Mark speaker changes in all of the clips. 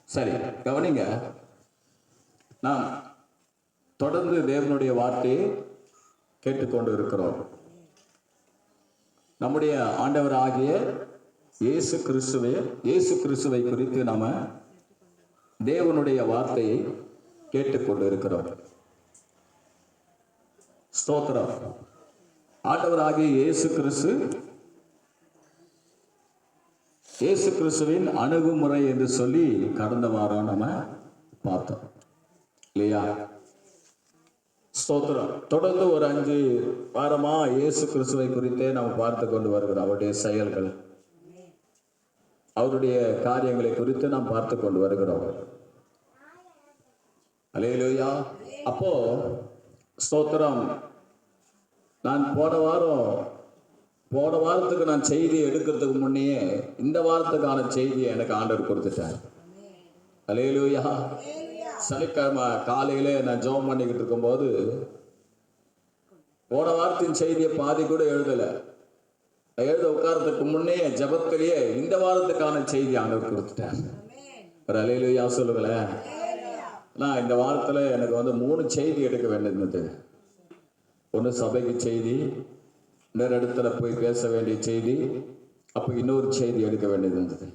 Speaker 1: சரி, கவனிங்க. நாம் தொடர்ந்து தேவனுடைய வார்த்தையை கேட்டுக்கொண்டு இருக்கிறோம். நம்முடைய ஆண்டவராகிய இயேசு கிறிஸ்துவை குறித்து நாம தேவனுடைய வார்த்தையை கேட்டுக்கொண்டு இருக்கிறோம். ஸ்தோத்திரம். ஆண்டவராகிய இயேசு கிறிஸ்துவின் அணுகுமுறை என்று சொல்லி கடந்த வாரம் நம்ம பார்த்தோம் இல்லையா? ஸ்தோத்திரம். தொடர்ந்து ஒரு 5 வாரமா இயேசு கிறிஸ்துவை குறித்தே நாம் பார்த்து கொண்டு வருகிறோம். அவருடைய செயல்கள், அவருடைய காரியங்களை குறித்து நாம் பார்த்து கொண்டு வருகிறோம். அல்லேலூயா. அப்போ ஸ்தோத்திரம், நான் போன வாரத்துக்கு நான் செய்தி எடுக்கிறதுக்கு முன்னையே இந்த வாரத்துக்கான செய்தியை எனக்கு ஆண்டவர் கொடுத்துட்டார். அல்லேலூயா. சனிக்கிழமை காலையில நான் ஜெபம் பண்ணிக்கிட்டு இருக்கும்போது போன வாரத்தின் செய்தியை பாதி கூட எழுத உட்கார்றதுக்கு முன்னே ஜெபத்திலேயே இந்த வாரத்துக்கான செய்தி ஆண்டவர் கொடுத்துட்டார். ஒரு அல்லேலூயா சொல்லுங்களேன். நான் இந்த வாரத்துல எனக்கு 3 செய்தி எடுக்க வேண்டியது. ஒன்று சபைக்கு செய்தி, இன்னொரு இடத்துல போய் பேச வேண்டிய செய்தி, அப்போ இன்னொரு செய்தி எடுக்க வேண்டியது இருந்தது.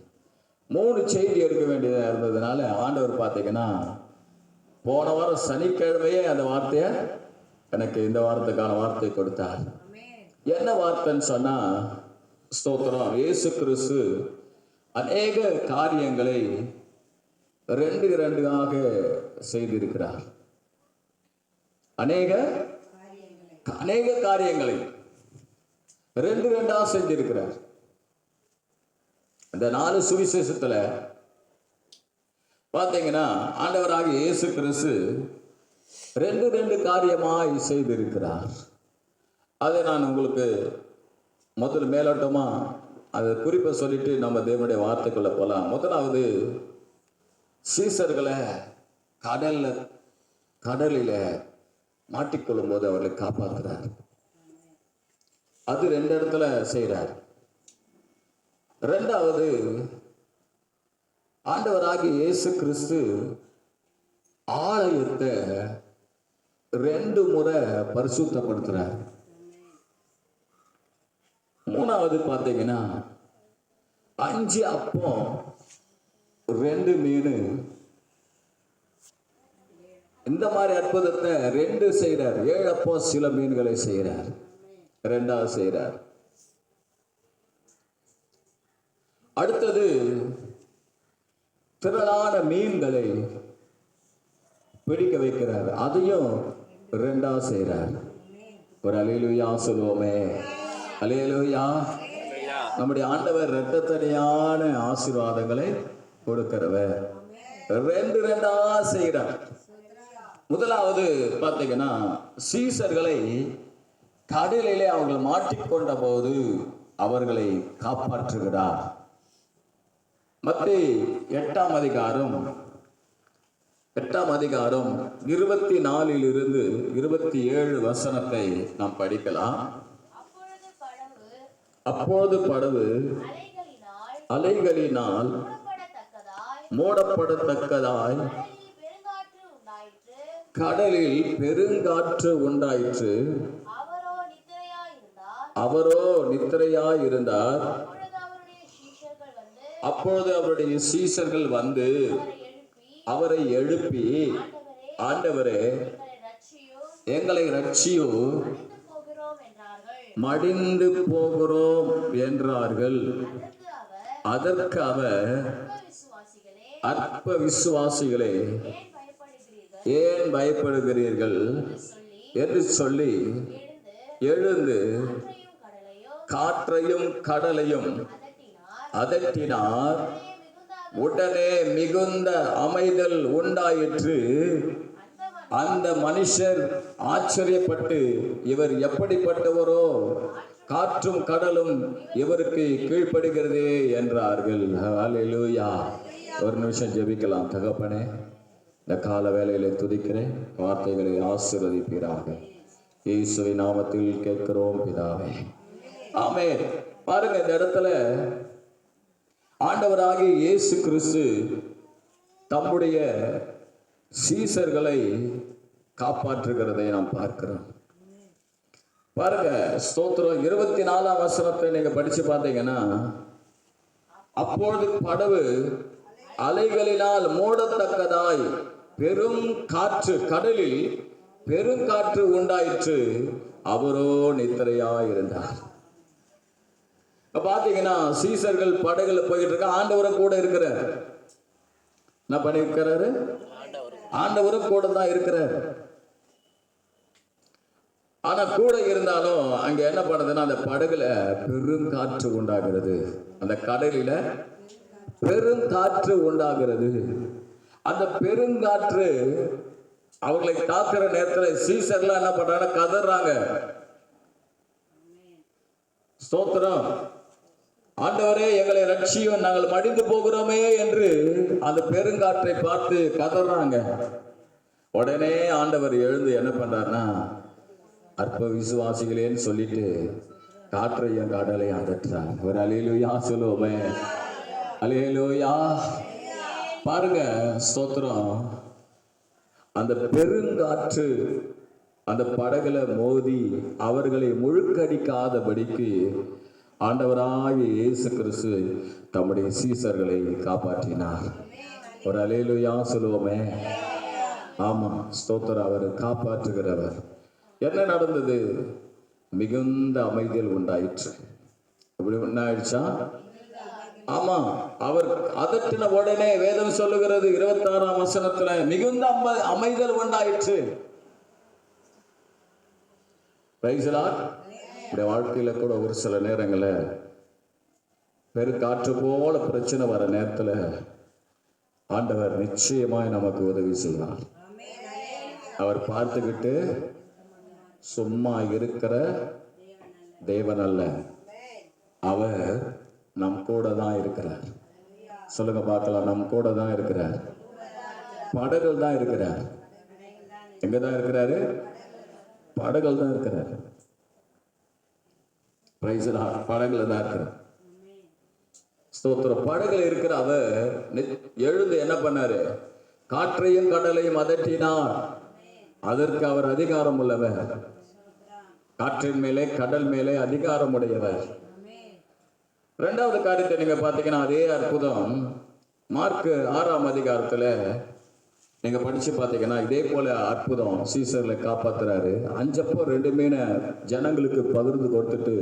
Speaker 1: 3 செய்தி எடுக்க வேண்டியதாக இருந்ததுனால ஆண்டவர் பார்த்தீங்கன்னா போன வாரம் சனிக்கிழமையே அந்த வார்த்தையை எனக்கு இந்த வாரத்துக்கான வார்த்தையை கொடுத்தார். என்ன வார்த்தைன்னு சொன்னா, ஸ்தோத்திரம், இயேசு கிறிஸ்து அநேக காரியங்களை 2 செய்திருக்கிறார். அநேக காரியங்களை 2 செஞ்சிருக்கிறார். இந்த 4 சுவிசேஷத்துல பார்த்தீங்கன்னா ஆண்டவராகிய இயேசு கிறிஸ்து 2 காரியமாய் செய்திருக்கிறார். அதை நான் உங்களுக்கு முதல்ல மேலோட்டமா அதை குறிப்பை சொல்லிட்டு நம்ம தேவனுடைய வார்த்தைக்குள்ள போலாம். முதலாவது, சீசர்களை கடலில மாட்டிக்கொள்ளும் போது அவர்களை காப்பாற்றுறார். அது 2 இடத்துல செய்கிறார். 2வது, ஆண்டவராகிய இயேசு கிறிஸ்து ஆலயத்தை 2 முறை பரிசுத்தப்படுத்துறார். 3வது பார்த்தீங்கன்னா 5 அப்பம் 2 மீன், இந்த மாதிரி அற்புதத்தை 2 செய்கிறார். 7 அப்பம் சில மீன்களை செய்கிறார். 2வது செய்கிறார். அடுத்தது, திரளான மீன்களை பிடிக்க வைக்கிறார். அதையும் 2வது செய்கிறார். ஒரு அல்லேலூயா சொல்லுவோமே. அல்லேலூயா. நம்முடைய ஆண்டவர் இரட்டத்தனையான ஆசீர்வாதங்களை கொடுக்கிறவர். 2 செய்கிறார். முதலாவது பார்த்தீங்கன்னா, சீசர்களை கடலிலே அவர்கள் மாட்டிக்கொண்ட போது அவர்களை காப்பாற்றுகிறார். மத்தேயு 8ஆம் அதிகாரம் 24 27 வசனத்தை நாம் படிக்கலாம். அப்பொழுது படகு அலைகளினால் மூடப்படத்தக்கதாய் கடலில் பெருங்காற்று உண்டாயிற்று. அவரோ நித்திரையாயிருந்தார். அப்பொழுது அவருடைய சீஷர்கள் வந்து அவரை எழுப்பி, ஆண்டவரே, எங்களை ரட்சியும், மடிந்து போகிறோம் என்றார்கள். அதற்கு அவர், அற்ப விசுவாசிகளே, ஏன் பயப்படுகிறீர்கள் என்று சொல்லி எழுந்து காற்றையும் கடலையும் அதட்டினார். உடனே மிகுந்த அமைதல் உண்டாயிற்று. அந்த மனுஷர் ஆச்சரியப்பட்டு, இவர் எப்படிப்பட்டவரோ, காற்றும் கடலும் இவருக்கு கீழ்ப்படுகிறதே என்றார்கள். அல்லேலூயா. ஒரு நிமிஷம் ஜெபிக்கலாம். தகப்பனே, இந்த கால வேளையிலே துதிக்கிறேன். வார்த்தைகளை ஆசீர்வதிப்பீராக. இயேசுவின் நாமத்தில் கேட்கிறோம் பிதாவே, ஆமென். பாருங்க, இந்த இடத்துல ஆண்டவராகிய இயேசு கிறிஸ்து தம்முடைய சீசர்களை காப்பாற்றுகிறதை நாம் பார்க்கிறோம். பாருங்க, ஸ்தோத்திரம். 24ஆம் வசனத்தை நீங்க படிச்சு பார்த்தீங்கன்னா, அப்பொழுது படவு அலைகளினால் மூடத்தக்கதாய் பெரும் காற்று, கடலில் பெருங்காற்று உண்டாயிற்று, அவரோ நித்திரையாயிருந்தார். பாத்தீங்கன்னா சீசர்கள் படகுல போயிட்டு இருக்க, ஆண்டவரும் கூட இருக்கிறார். என்ன பண்ணிருக்கிறாரு? ஆண்டவரும் கூட தான் இருக்கிறார். ஆனா கூட இருந்தாலும் அங்க என்ன பண்ணுதுன்னா, அந்த படகுல பெருங்காற்று உண்டாகிறது, அந்த கடலில பெருங்காற்று உண்டாகிறது. அந்த பெருங்காற்று அவர்களை தாக்குற நேரத்தில் சீசர்லாம் என்ன பண்றாங்க? கதறாங்க. ஸ்தோத்திரம். ஆண்டவரே, எங்களை ரட்சியும், நாங்கள் மடிந்து போகிறோமே என்று அந்த பெருங்காற்றை பார்த்து கதறாங்க. உடனே ஆண்டவர் எழுந்து என்ன பண்றாருன்னா, அற்ப விசுவாசிகளேன்னு சொல்லிட்டு காற்றையும் கடலையும் அதட்டுறாங்க. ஒரு அல்லேலூயா சொல்லுவோமே, அல்லேலூயா. பாருங்க, ஸ்தோத்திரம். அந்த பெருங்காற்று அந்த படகுல மோதி அவர்களை முழுக்கடிக்காதபடிக்கு ஆண்டவராகிய இயேசு கிறிஸ்து தம்முடைய சீசர்களை காப்பாற்றினார். ஒரு அல்லேலூயா சொல்லுவோமே. ஆமா, ஸ்தோத்திரம். அவர் காப்பாற்றுகிறவர். என்ன நடந்தது? மிகுந்த அமைதியில் உண்டாயிற்று. அப்படி என்ன ஆயிடுச்சா? ஆமா, அவர் அதட்டின உடனே வேதம் சொல்லுகிறது 26ஆம் வசனத்துல, மிகுந்த அமைதல் உண்டாயிற்று. வாழ்க்கையில கூட ஒரு சில நேரங்கள பெருங்காற்று போல பிரச்சனை வர நேரத்துல ஆண்டவர் நிச்சயமாய் நமக்கு உதவி செய்வார். அவர் பார்த்துக்கிட்டு சும்மா இருக்கிற தேவன் அல்ல, அவர் நம் கூட தான் இருக்கிறார். சொல்லுங்க பார்க்கலாம். நம் கூட தான் இருக்கிறார். படகுகள் தான் இருக்கிறார். எங்க தான் இருக்கிறாரு? படகுகள் தான் இருக்கிறார். படகுல தான் இருக்கிறார். ஸ்தோத்திரம். படகுல இருக்கிற அவர் எழுந்து என்ன பண்ணாரு? காற்றையும் கடலையும் அதட்டினார். அதற்கு அவர் அதிகாரம் உள்ளவர். காற்றின் மேலே கடல் மேலே அதிகாரம் உடையவர். இரண்டாவது காரியத்தை நீங்க பாத்தீங்கன்னா, அதே அற்புதம் மார்க் 6ஆம் அதிகாரத்துல நீங்க படிச்சு பாத்தீங்கன்னா, இதே போல அற்புதம் சீசர்களை காப்பாத்துறாரு. 5 அப்பம் 2 மீனை ஜனங்களுக்கு பகிர்ந்து கொடுத்துட்டு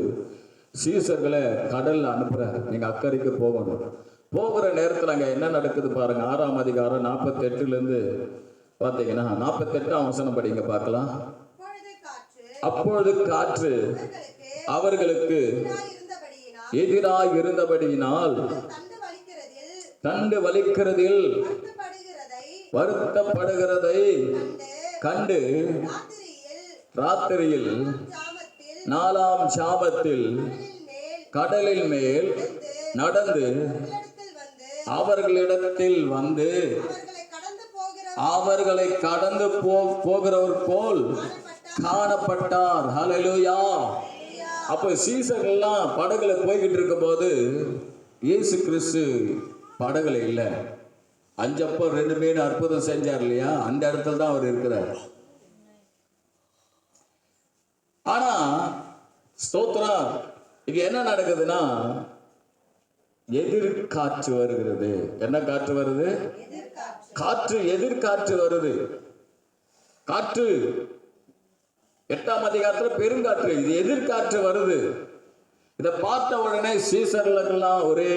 Speaker 1: சீசர்களை கடல்ல அனுப்புறாரு. நீங்க அக்கறைக்கு போகணும். போகிற நேரத்துல அங்க என்ன நடக்குது பாருங்க. 6ஆம் அதிகாரம் 48 பாத்தீங்கன்னா 48ஆம் வசனம் படிங்க பார்க்கலாம். அப்பொழுது காற்று அவர்களுக்கு எதிராக இருந்தபடியினால் தண்டு வலிக்கிறதில் வருத்தப்படுகிறதை கண்டு ராத்திரியில் 4ஆம் சாபத்தில் கடலில் மேல் நடந்து அவர்களிடத்தில் வந்து அவர்களை கடந்து போகிறவர் போல் காணப்பட்டார். ஹல்லேலூயா. அப்ப சீசர்கள்லாம் படகுல போய்கிட்டு இருக்கும் போது இயேசு கிறிஸ்து படகுல இல்ல. 5 அப்பம் 2 மீன் அற்புதம் செஞ்சார் இல்லையா, அந்த இடத்துல தான் அவர் இருக்கிறார். ஆனா ஸ்தோத்திரம், இங்க என்ன நடக்குதுன்னா, எதிர்காற்று வருகிறது. என்ன காற்று வருது? காற்று, எதிர்காற்று வருது. காற்று 8ஆம் அதிகாரத்துல பெருங்காற்று, இது எதிர்காற்று வருது. இதை பார்த்த உடனே சீசர்களுக்கெல்லாம் ஒரே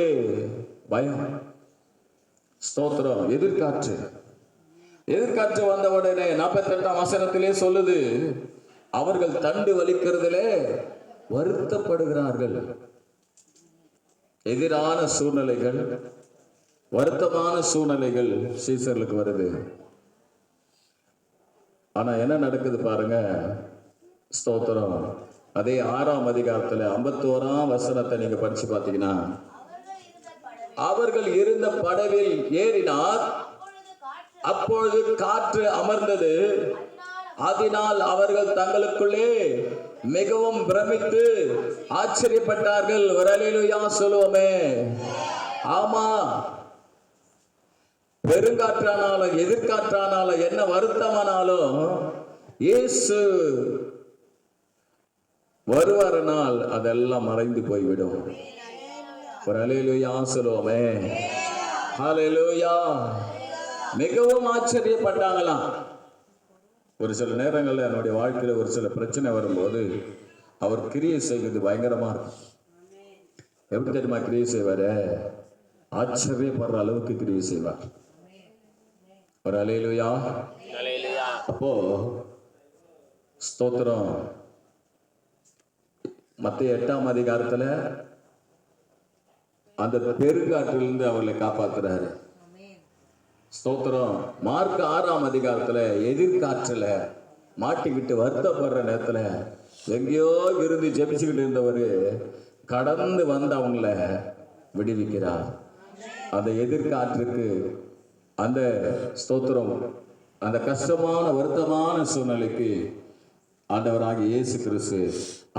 Speaker 1: பயம். ஸ்தோத்திரம். எதிர்காற்று எதிர்காற்று வந்த உடனே 48ஆம் வசனத்திலே சொல்லுது, அவர்கள் தண்டு வலிக்கிறதுலே வருத்தப்படுகிறார்கள். எதிரான சூழ்நிலைகள், வருத்தமான சூழ்நிலைகள் சீசர்களுக்கு வருது. ஆனா என்ன நடக்குது பாருங்க. ஸ்தோத்திரம். அதே 6ஆம் அதிகாரத்துல 51ஆம் வசனத்தை நீங்க படிச்சு பாத்தீங்கன்னா, அவர்கள் இருந்த படவில் ஏறினார். அப்பொழுது காற்று அமர்ந்தது. அதனால் அவர்கள் தங்களுக்குள்ளே மிகவும் பிரமித்து ஆச்சரியப்பட்டார்கள். ஒரு அல்லேலூயா சொல்லுவோமே. ஆமா, பெருங்காற்றானாலும் எதிர்காற்றானாலும் என்ன வருத்தமானாலும் இயேசு வருவாரனால் அதெல்லாம் மறைந்து போய்விடும். ஒரு அல்லேலூயா சொல்லுவோமே. ஹல்லேலூயா. மிகவும் ஆச்சரியப்பட்டாங்களாம். ஒரு சில நேரங்களில் என்னுடைய வாழ்க்கையில் ஒரு சில பிரச்சனை வரும்போது அவர் கிரியை செய்வது பயங்கரமா இருக்கும். எப்படி தெரியுமா கிரியை செய்வாரு? ஆச்சரியப்படுற அளவுக்கு கிரியை செய்வார். ஒரு அல்லேலூயா. அப்போ ஸ்தோத்திரம். மத்திய 8ஆம் அதிகாரத்துல அந்த பெருங்காற்றிலிருந்து அவர்களை காப்பாத்துறாரு. ஸ்தோத்திரம். மார்க் 6ஆம் அதிகாரத்துல எதிர்காற்றுல மாட்டிக்கிட்டு வருத்தப்படுற நேரத்துல எங்கேயோ இருந்து ஜெபிச்சுக்கிட்டு இருந்தவர் கடந்து வந்து அவங்கள விடுவிக்கிறார். அந்த எதிர்காற்றுக்கு அந்த ஸ்தோத்திரம் அந்த கஷ்டமான வருத்தமான சூழ்நிலைக்கு ஆண்டவராகிய இயேசு கிறிஸ்து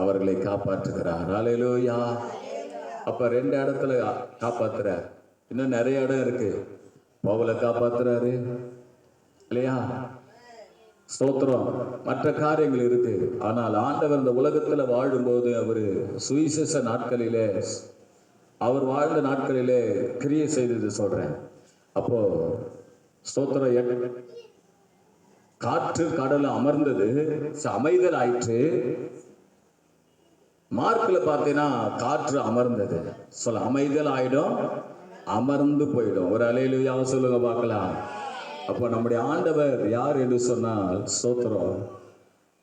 Speaker 1: அவர்களை காப்பாற்றுகிறார். அல்லேலூயா. அப்ப 2 இடத்துல காப்பாத்துறார். இன்னும் நிறைய இடம் இருக்கு. பவுலை காப்பாத்துறாரு இல்லையா? ஸ்தோத்திரம். மற்ற காரியங்கள் இருக்கு. ஆனால் ஆண்டவர் இந்த உலகத்துல வாழும்போது அவரு சுவிசேஷ நாட்களிலே அவர் வாழ்ந்த நாட்களிலே கிரியை செய்தது சொல்றேன். அப்போ ஸ்தோத்திரம். காற்று கடல் அமர்ந்தது, அமைதல் ஆயிற்று. மார்க்ல பார்த்தீங்கன்னா காற்று அமர்ந்தது. சொல்ல அமைதல் ஆயிடும், அமர்ந்து போயிடும். ஒரு அல்லேலூயா சொல்லுங்க பார்க்கலாம். அப்போ நம்முடைய ஆண்டவர் யார் என்று சொன்னால் ஸ்தோத்திரம்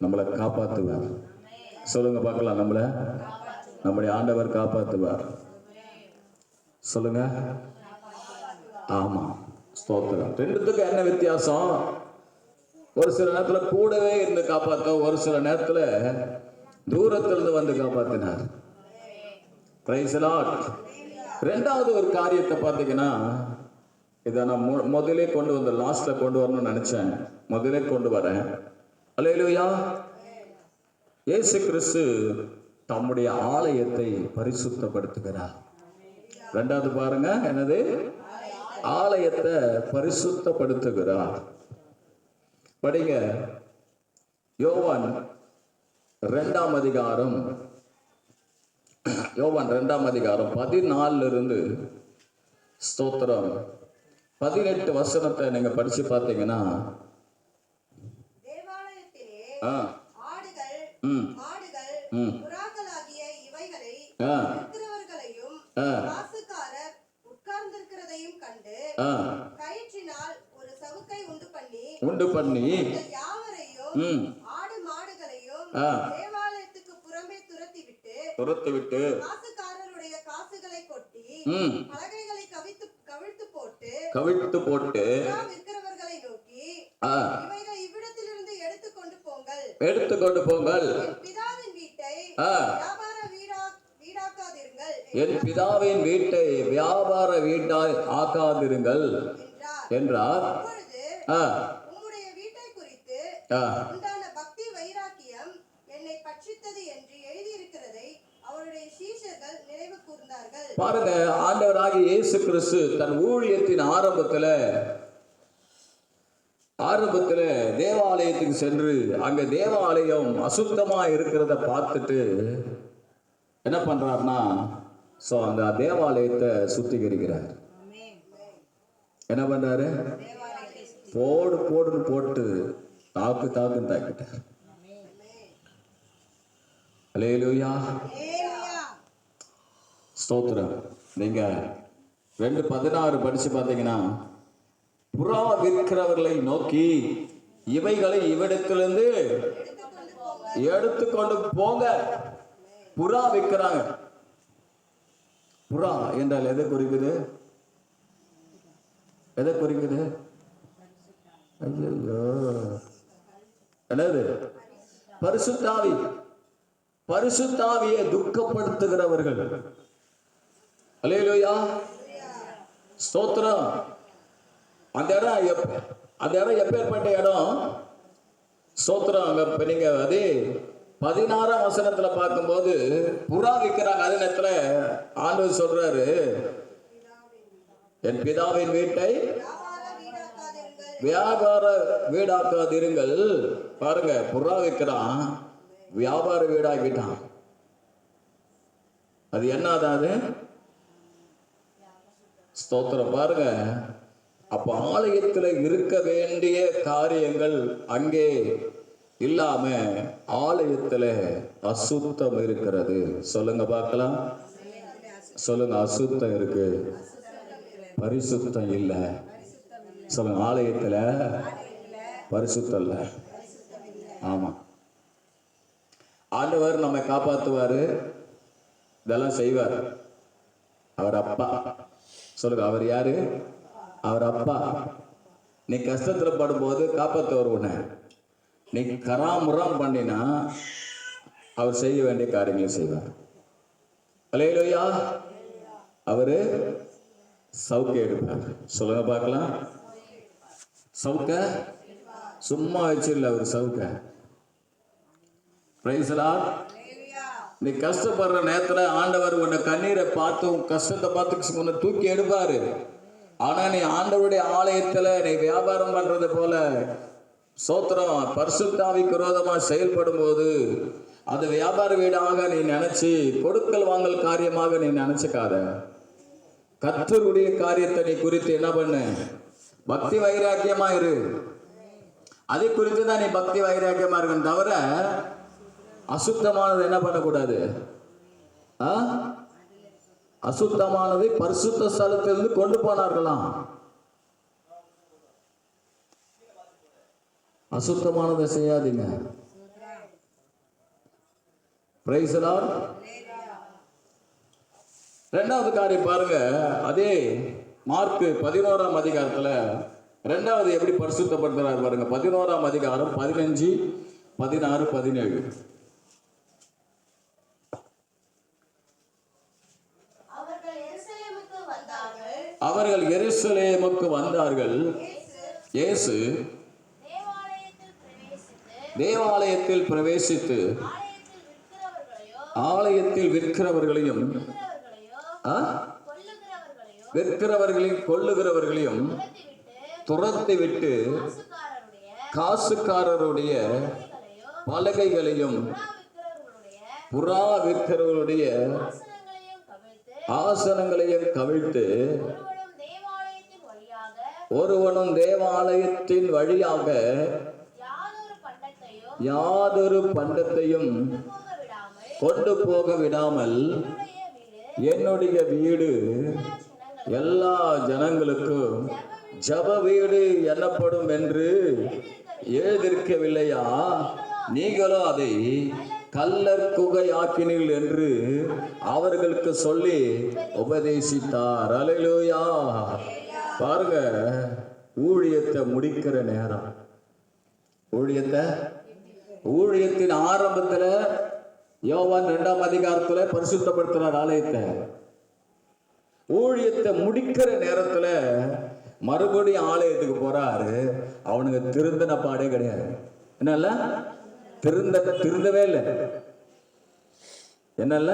Speaker 1: நம்மளை காப்பாற்றுவார். சொல்லுங்க பார்க்கலாம். நம்முடைய ஆண்டவர் காப்பாற்றுவார். சொல்லுங்க. ஆமா. ஸ்தோத்திரம். ரெண்டுத்துக்கும் என்ன வித்தியாசம்? ஒரு சில நேரத்துல கூடவே இருந்து காப்பாற்ற, ஒரு சில நேரத்துல தூரத்திலிருந்து வந்து காப்பாத்தினார். Praise the Lord. ரெண்டாவது ஒரு காரியத்தை பார்த்தீங்கன்னா, இதை நான் முதலே கொண்டு வந்து லாஸ்ட்ல கொண்டு வரணும்னு நினைச்சேன். முதலே கொண்டு வரேன். அல்லேலூயா. இயேசு கிறிஸ்து தம்முடைய ஆலயத்தை பரிசுத்தப்படுத்துகிறார். ரெண்டாவது பாருங்க, என்னது? ஆலயத்தை பரிசுத்தப்படுத்துகிறார். படிங்க. யோவான் 2ஆம் அதிகாரம் 14 இருந்து ஸ்தோத்திரம் 18 வசனத்தை நீங்க படிச்சு பார்த்தீங்கன்னா, உண்டு பண்ணி
Speaker 2: தேவாலயத்துக்கு புறம்பே துரத்தி விட்டு காசுக்காரருடைய காசுகளை கொட்டி பலகைகளை கவிழ்த்து போட்டு விற்கிறவர்களை நோக்கி, இவைகள் இவ்விடத்திலிருந்து எடுத்துக்கொண்டு போங்கள்.
Speaker 1: என் பிதாவின் வீட்டை வியாபார வீட்டாய் ஆக்காதிருங்கள் என்றார்.
Speaker 2: உம்முடைய வீட்டை குறித்து உண்டான பக்தி வைராக்கியம் என்னை பட்சித்தது என்று எழுதியிருக்கிறதை அவருடைய சீஷர்கள் நினைவு கூர்ந்தார்கள்.
Speaker 1: பாருங்க, ஆண்டவராகிய இயேசு கிறிஸ்து தன் ஊழியத்தின் ஆரம்பத்துல தேவாலயத்துக்கு சென்று அங்க தேவாலயம் அசுத்தமா இருக்கிறத பார்த்துட்டு என்ன பண்றாருன்னா, அந்த தேவாலயத்தை சுத்திகரிக்கிறார். என்ன பண்றாரு? போடுன்னு போட்டு தாக்குன்னு தாக்கிட்டார். அல்லேலூயா. ஸ்தோத்திரம். நீங்க 2:16 படிச்சு பார்த்தீங்கன்னா, புறா விற்கிறவர்களை நோக்கி இவைகளை இவ்விடத்திலிருந்து எடுத்துக்கொண்டு போங்க. புறா விற்கிறாங்க. புறா என்றால் எதை குறிக்குது? ஐயோ, என்னது? பரிசுத்தாவியை துக்கப்படுத்துகிறவர்கள். அல்லேலூயா. ஸ்தோத்திரம். அந்த இடம் எப்பேற்பட்ட இடம்? ஸ்தோத்திரம். அங்க நீங்க அதே 16ஆம் வசனத்துல பார்க்கும்போது புறா விற்கிறாங்க. அதே நேரத்துல ஆண்டவர் சொல்றாரு, என் பிதாவின் வீட்டை வியாபார வீடாக்காதிருங்கள். பாருங்க, புறா வைக்கிறான், வியாபார வீடாக்கிட்டான். அது என்னதான் அது? ஸ்தோத்திரம். பாருங்க, அப்ப ஆலயத்துல இருக்க வேண்டிய காரியங்கள் அங்கே இல்லாம ஆலயத்துல அசுத்தம் இருக்கிறது. சொல்லுங்க பார்க்கலாம். சொல்லுங்க, அசுத்தம் இருக்கு, பரிசுத்தம் இல்ல. சொல்லுங்க, ஆலயத்துல பரிசுத்தம் இல்ல. ஆமா, ஆண்டவர் நம்மை காப்பாத்துவாரு, இதெல்லாம் செய்வார். அவர் அப்பா. சொல்லுங்க, அவர் யாரு? அவர் அப்பா. நீ கஷ்டத்துல படும்போது காப்பாத்துவார் உன்னை. நீ கராமுரம் பண்ணினா அவர் செய்ய வேண்டிய காரியங்களை செய்வார். அல்லேலூயா. அவரு சவுக்க எடுப்பார். சொல்லுங்க பார்க்கலாம். சவுக்க சும்மா வச்சிடல, அவர் சவுக்க. Praise the Lord. நீ கஷ்டப்படுற நேரத்துல ஆண்டவர் உன்னை கண்ணீரை பார்த்து, உன் கஷ்டத்தை பார்த்து உன்னை தூக்கி எடுப்பாரு. ஆனா நீ ஆண்டவருடைய ஆலயத்துல நீ வியாபாரம் பண்றது போல சோத்திரம் பரிசுத்த ஆவிக்கு விரோதமா செயல்படும் போது அது வியாபார வீடாக நீ நினைச்சு, கொடுக்கல் வாங்கல் காரியமாக நீ நினைச்சுக்காத. கர்த்தருடைய காரியத்தை நீ குறித்து என்ன பண்ணு? பக்தி வைராக்கியமா இரு. அதை குறித்து தான் நீ பக்தி வைராக்கியமா இருக்கணும். தவிர அசுத்தமானது என்ன பண்ணக்கூடாது? அசுத்தமானதை பரிசுத்த ஸ்தலத்திலிருந்து கொண்டு போனார்களாம். அசுத்தமானதை செய்யாதீங்க. Praise the Lord. ரெண்டாவது காரியம் பாருங்க, அதே மார்க் 11ஆம் அதிகாரத்துல ரெண்டாவது எப்படி பரிசுத்தப்படுத்துறாரு பாருங்க. 11ஆம் அதிகாரம் 15, 16, 17. அவர்கள் எருசலேமுக்கு வந்தார்கள். இயேசு தேவாலயத்தில் பிரவேசித்து ஆலயத்தில் விற்கிறவர்களையும் கொள்ளுகிறவர்களையும் துரத்தி விட்டு காசுக்காரருடைய பலகைகளையும் புறா விற்கிறவர்களுடைய ஆசனங்களையும் கவிழ்த்து ஒருவனும் தேவாலயத்தின் வழியாக யாதொரு பண்டத்தையும் கொண்டு போக விடாமல் என்னுடைய வீடு எல்லா ஜனங்களுக்கும் ஜப வீடு எனப்படும் என்று எழுதியிருக்கவில்லையா? நீங்களோ அதை கல்லர் குகையாக்கினீர்கள் என்று அவர்களுக்கு சொல்லி உபதேசித்தார். அல்லேலூயா. பாருங்க, ஊழியத்தை முடிக்கிற நேரம். ஊழியத்தின் ஆரம்பத்துல யோவான் 2ஆம் அதிகாரத்துல பரிசுத்தப்படுத்துறார் ஆலயத்தை. ஊழியத்தை முடிக்கிற நேரத்துல மறுபடியும் ஆலயத்துக்கு போறாரு. அவனுக்கு திருந்தின பாடே கிடையாது. என்னல்ல திருந்தவே இல்லை. என்னல்ல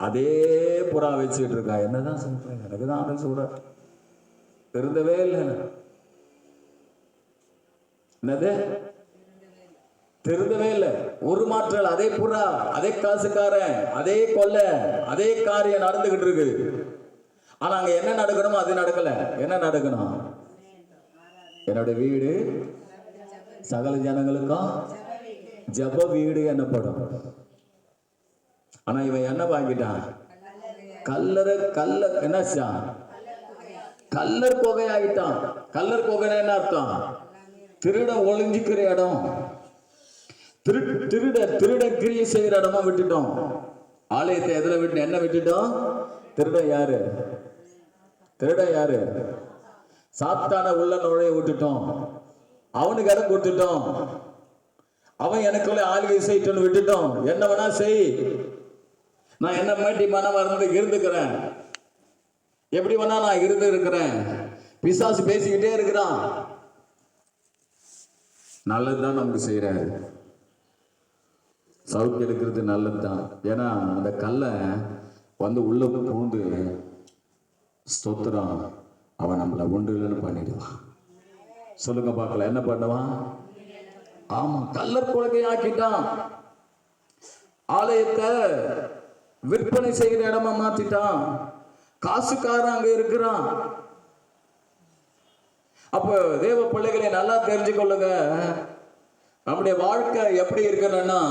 Speaker 1: அதே புறா வச்சுக்கிட்டு இருக்கா. என்னதான் சொல்றேன், எனக்கு தான் சொல்ற, திருந்தவே இல்லை. என்னது திருந்தவே இல்லை. ஒரு மாற்றல். அதே புறா, அதே காசுக்காரன், அதே கொள்ளை, அதே காரியம் நடந்துகிட்டு இருக்கு. ஆனா அங்க என்ன நடக்கணுமோ அது நடக்கல. என்ன நடக்கணும்? என்னோட வீடு சகல ஜனங்களுக்கும் ஜப வீடு என்னப்படும். ஆனா இவன் என்ன வாங்கிட்டான்? என்னாச்சான்? கல்லர் கொகை ஆகிட்டான். கல்லர் கொகை என்ன அர்த்தம்? திருட ஒளிஞ்சிக்கிற இடம், திருட கிரியை செய்கிற இடமா விட்டுட்டோம். ஆலயத்தை எதுல விட்டு என்ன விட்டுட்டோம்? திருடன் யாரு? சாத்தான உள்ள நுழைய விட்டுட்டோம். அவனுக்கு இடம் கொடுத்துட்டோம். அவன் எனக்குள்ள ஆளுகை செய்யட்டும்னு விட்டுட்டோம். என்ன வேணா செய், நான் என்ன மாட்டி மனம் இருந்துக்கிறேன், எப்படி வேணா நான் இருக்கிறேன். பிசாசு பேசிக்கிட்டே இருக்கிறான். நல்லதுதான் நமக்கு செய்யறாரு. சவுக்கு எடுக்கிறது நல்லதுதான். ஏன்னா அந்த கல்லை உள்ள பூந்து ஸ்தோத்திரம் அவன் நம்மளை உண்டு இல்லைன்னு பண்ணிடுவான். சொல்லுங்க பார்க்கலாம், என்ன பண்ணுவான்? ஆமா, கள்ளர் கொள்கை ஆக்கிட்டான். ஆலயத்தை விற்பனை செய்கிற இடமா மாத்திட்டான். காசுக்காரன் அங்க இருக்கிறான். அப்ப தேவ பிள்ளைகளை நல்லா தெரிஞ்சு கொள்ளுங்க, நம்முடைய வாழ்க்கை எப்படி இருக்கணும்னா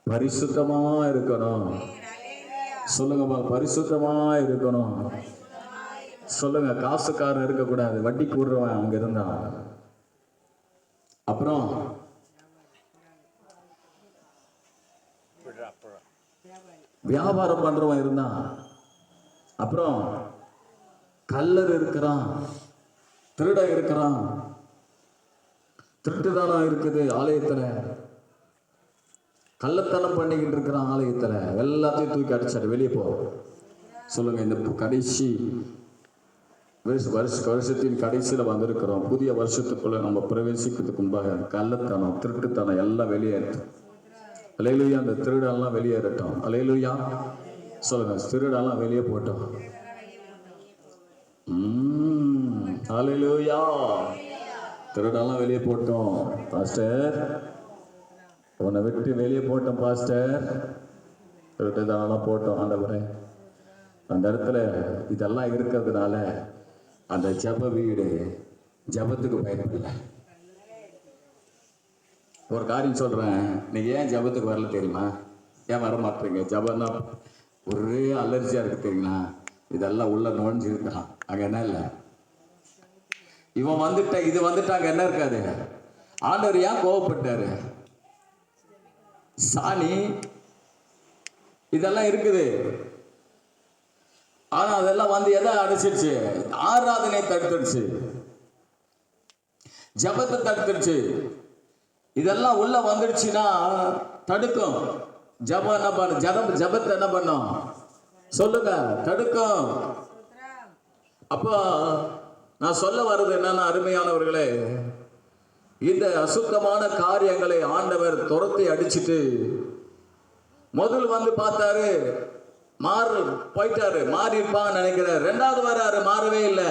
Speaker 1: பரிசுத்தமா இருக்கணும். சொல்லுங்கப்பா, பரிசுத்தமா இருக்கணும். சொல்லுங்க, காசுக்காரன் இருக்கக்கூடாது, வட்டி கூடுறவன் அங்க இருந்தான். அப்புறம் வியாபாரம் பண்றவன் இருந்தான். அப்புறம் கள்ளர் இருக்கிறான், திருட இருக்கிறான். திருட்டுதானா இருக்குது ஆலயத்துல, கள்ளத்தனம் பண்ணிக்கிட்டு இருக்கிறான் ஆலயத்துல. எல்லாத்தையும் தூக்கி அடிச்சாரு, வெளியே போ. சொல்லுங்க, இந்த கடைசி வருஷத்தின் கடைசியில வந்திருக்கிறோம். புதிய வருஷத்துக்குள்ள நம்ம பிரவேசிக்கிறதுக்கு முன்பாக கள்ளத்தனம், திருட்டுத்தனம் எல்லாம் வெளியேறும். அல்லேலூயா. அந்த திருடெல்லாம் வெளியேறட்டும். அல்லேலூயா. சொல்லுங்க, திருடெல்லாம் வெளியே போட்டோம். அல்லேலூயா. திருடெல்லாம் வெளியே போட்டோம். பாஸ்டர், உன்னை விட்டு வெளியே போட்டோம் பாஸ்டர். திருட்டுதனெல்லாம் போட்டோம் ஆண்டவரே. அந்த இடத்துல இதெல்லாம் இருக்கிறதுனால அந்த ஜப வீடு ஜபத்துக்கு பயன்படல. ஒரு காரியம் சொல்றேன், நீங்க ஏன் ஜபத்துக்கு வரல தெரியுமா? ஏன் வர மாட்டீங்க? ஜபம்னா ஒரே அலர்ஜியா இருக்கு தெரியுங்களா? இதெல்லாம் உள்ள நுழைஞ்சு இருக்கான், அங்க என்ன இல்லை. இவன் வந்துட்ட, இது வந்துட்டாங்க, என்ன இருக்காது. ஆண்டவர் ஏன் கோவப்பட்டாரு? சாணி இதெல்லாம் இருக்குது. ஆனா அதெல்லாம் வந்து எதை அடைச்சிருச்சு? ஆராதனை தடுத்துடுச்சு, ஜபத்தை தடுத்துடுச்சு. இதெல்லாம் உள்ள வந்துடுச்சுன்னா தடுக்கும். ஜபம் என்ன பண்ணும்? ஜபத்தை என்ன பண்ணும்? சொல்லுங்க, தடுக்கும். அப்போ நான் சொல்ல வர்றது என்னன்னா, அருமையானவர்களே, இந்த அசுத்தமான காரியங்களை ஆண்டவர் துரத்தி அடிச்சுட்டு முதல் வந்து பார்த்தாரு, போயிட்டாரு, மாறி இருப்பான்னு நினைக்கிறார். ரெண்டாவது வராரு, மாறவே இல்லை.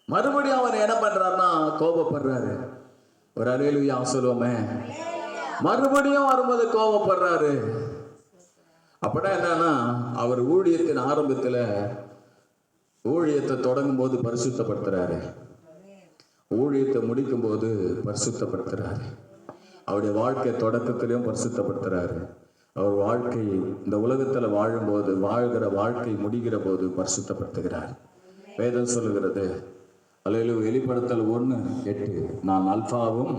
Speaker 1: மறுபடியும் அவர் என்ன பண்றாருன்னா கோபப்படுறாரு. ஒரு அல்லேலூயா சொல்லுவோமே. மறுபடியும் வரும்போது கோபப்படுறாரு. அப்படின்னா என்னன்னா, அவர் ஊழியத்தின் ஆரம்பத்துல ஊழியத்தை தொடங்கும் போது பரிசுத்தப்படுத்துறாரு, ஊழியத்தை முடிக்கும் போது பரிசுத்தப்படுத்துறாரு. அவருடைய வாழ்க்கை தொடக்கத்திலையும் பரிசுத்தப்படுத்துறாரு. அவர் வாழ்க்கை இந்த உலகத்துல வாழும்போது, வாழ்கிற வாழ்க்கை முடிகிற போது பரிசுத்தப்படுத்துகிறார். வேதம் சொல்லுகிறது, அல்லேலூயா, வெளிப்படுத்தல் 1:8, நான் அல்பாவும்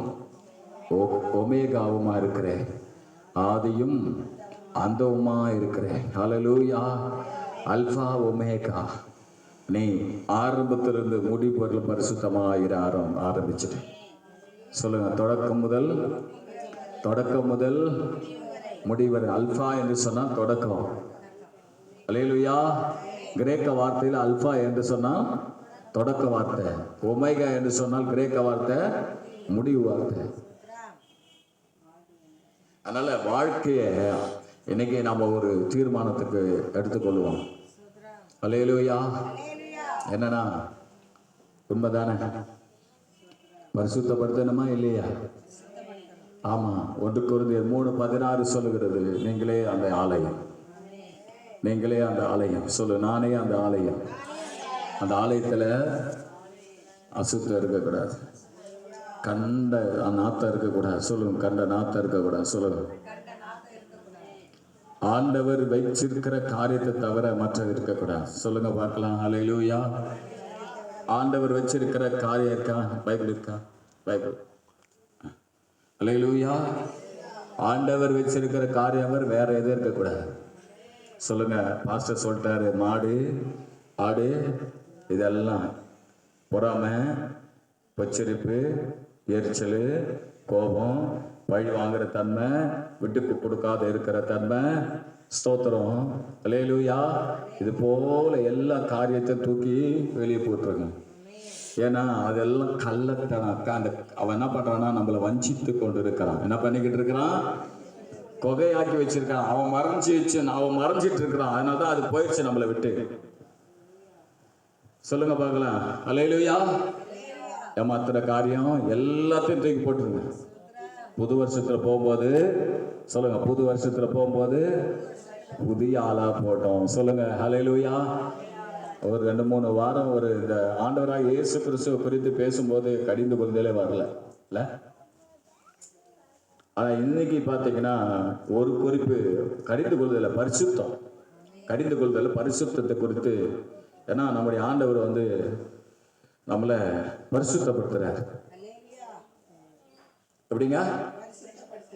Speaker 1: ஒமேகாவுமா இருக்கிறேன், ஆதியும் அந்தவுமா இருக்கிறேன். அல்லேலூயா. Alpha omega. நீ ஆரம்பத்திலிருந்து முடிவு பரிசுத்தமாகிற ஆரம்பிச்சுட்டு. சொல்லுங்க, தொடக்கம் முதல் முடிவரை. அல்பா என்று சொன்னால் தொடக்கம். அல்லேலூயா. கிரேக்க வார்த்தையில் அல்பா என்று சொன்னால் தொடக்க வார்த்தை, ஒமேகா என்று சொன்னால் கிரேக்க வார்த்தை முடிவு வார்த்தை. அதனால வாழ்க்கையை இன்னைக்கு நாம ஒரு தீர்மானத்துக்கு எடுத்துக்கொள்வோம். அல்லேலூயா. என்னன்னா, உண்மைதானே? பரிசுத்தப்படுத்தணுமா இல்லையா? ஆமா. 1 கொரிந்தியர் 3:16 சொல்லுகிறது, நீங்களே அந்த ஆலயம், நீங்களே அந்த ஆலயம். சொல்லு, நானே அந்த ஆலயம். அந்த ஆலயத்துல அசுத்தம் இருக்கக்கூடாது, கண்ட நாத்தம் இருக்கக்கூடாது. சொல்லுங்க, கண்ட நாத்தம் இருக்கக்கூடாது. சொல்லுங்க, ஆண்டவர் வைச்சிருக்கிற காரியத்தை தவிர மற்ற இருக்கக்கூடாது. சொல்லுங்க பார்க்கலாம். அல்லேலூயா. ஆண்டவர் வச்சிருக்கிற காரியம் இருக்கா? பைபிள் இருக்கா? பைபிள். அல்லேலூயா. ஆண்டவர் வச்சிருக்கிற காரியம் வேற எதுவும் இருக்கக்கூடாது. சொல்லுங்க, பாஸ்டர் சொல்லிட்டாரு, மாடு ஆடு இதெல்லாம் பொறாமை, பச்சரிப்பு, எரிச்சல், கோபம், பழி வாங்குற தன்மை, விட்டுக்கு கொடுக்காத இருக்கிற தன்மை. ஸ்தோத்திரம். அல்லேலூயா. இது போல எல்லா காரியத்தையும் தூக்கி வெளியே போட்டுருங்க. ஏன்னா அதெல்லாம் கள்ளத்தனம். அவன் என்ன பண்றான்னா, நம்மளை வஞ்சித்து கொண்டு இருக்கிறான். என்ன பண்ணிக்கிட்டு இருக்கிறான்? கொகையாக்கி வச்சிருக்கான். அவன் மறைஞ்சிட்டு இருக்கிறான். அதனாலதான் அது போயிடுச்சு நம்மளை விட்டு. சொல்லுங்க பார்க்கலாம். அல்லேலூயா. ஏமாத்துற காரியம் எல்லாத்தையும் தூக்கி போட்டுருங்க. புது வருஷத்துல போகும்போது சொல்லுங்க, புது வருஷத்துல போகும்போது புதிய ஆளா போட்டோம். சொல்லுங்க ஹல்லேலூயா. ஒரு 2-3 வாரம் ஒரு இந்த ஆண்டவராக இயேசு கிறிஸ்துவ குறித்து பேசும்போது கடிந்து கொள்தலே வரல இல்ல. ஆனா இன்னைக்கு பாத்தீங்கன்னா ஒரு குறிப்பு கடிந்து கொள்தல பரிசுத்தம், கடிந்து கொள்தல பரிசுத்தத்தை குறித்து. ஏன்னா நம்முடைய ஆண்டவர் வந்து நம்மளை பரிசுத்தப்படுத்துறாரு. எப்படிங்க?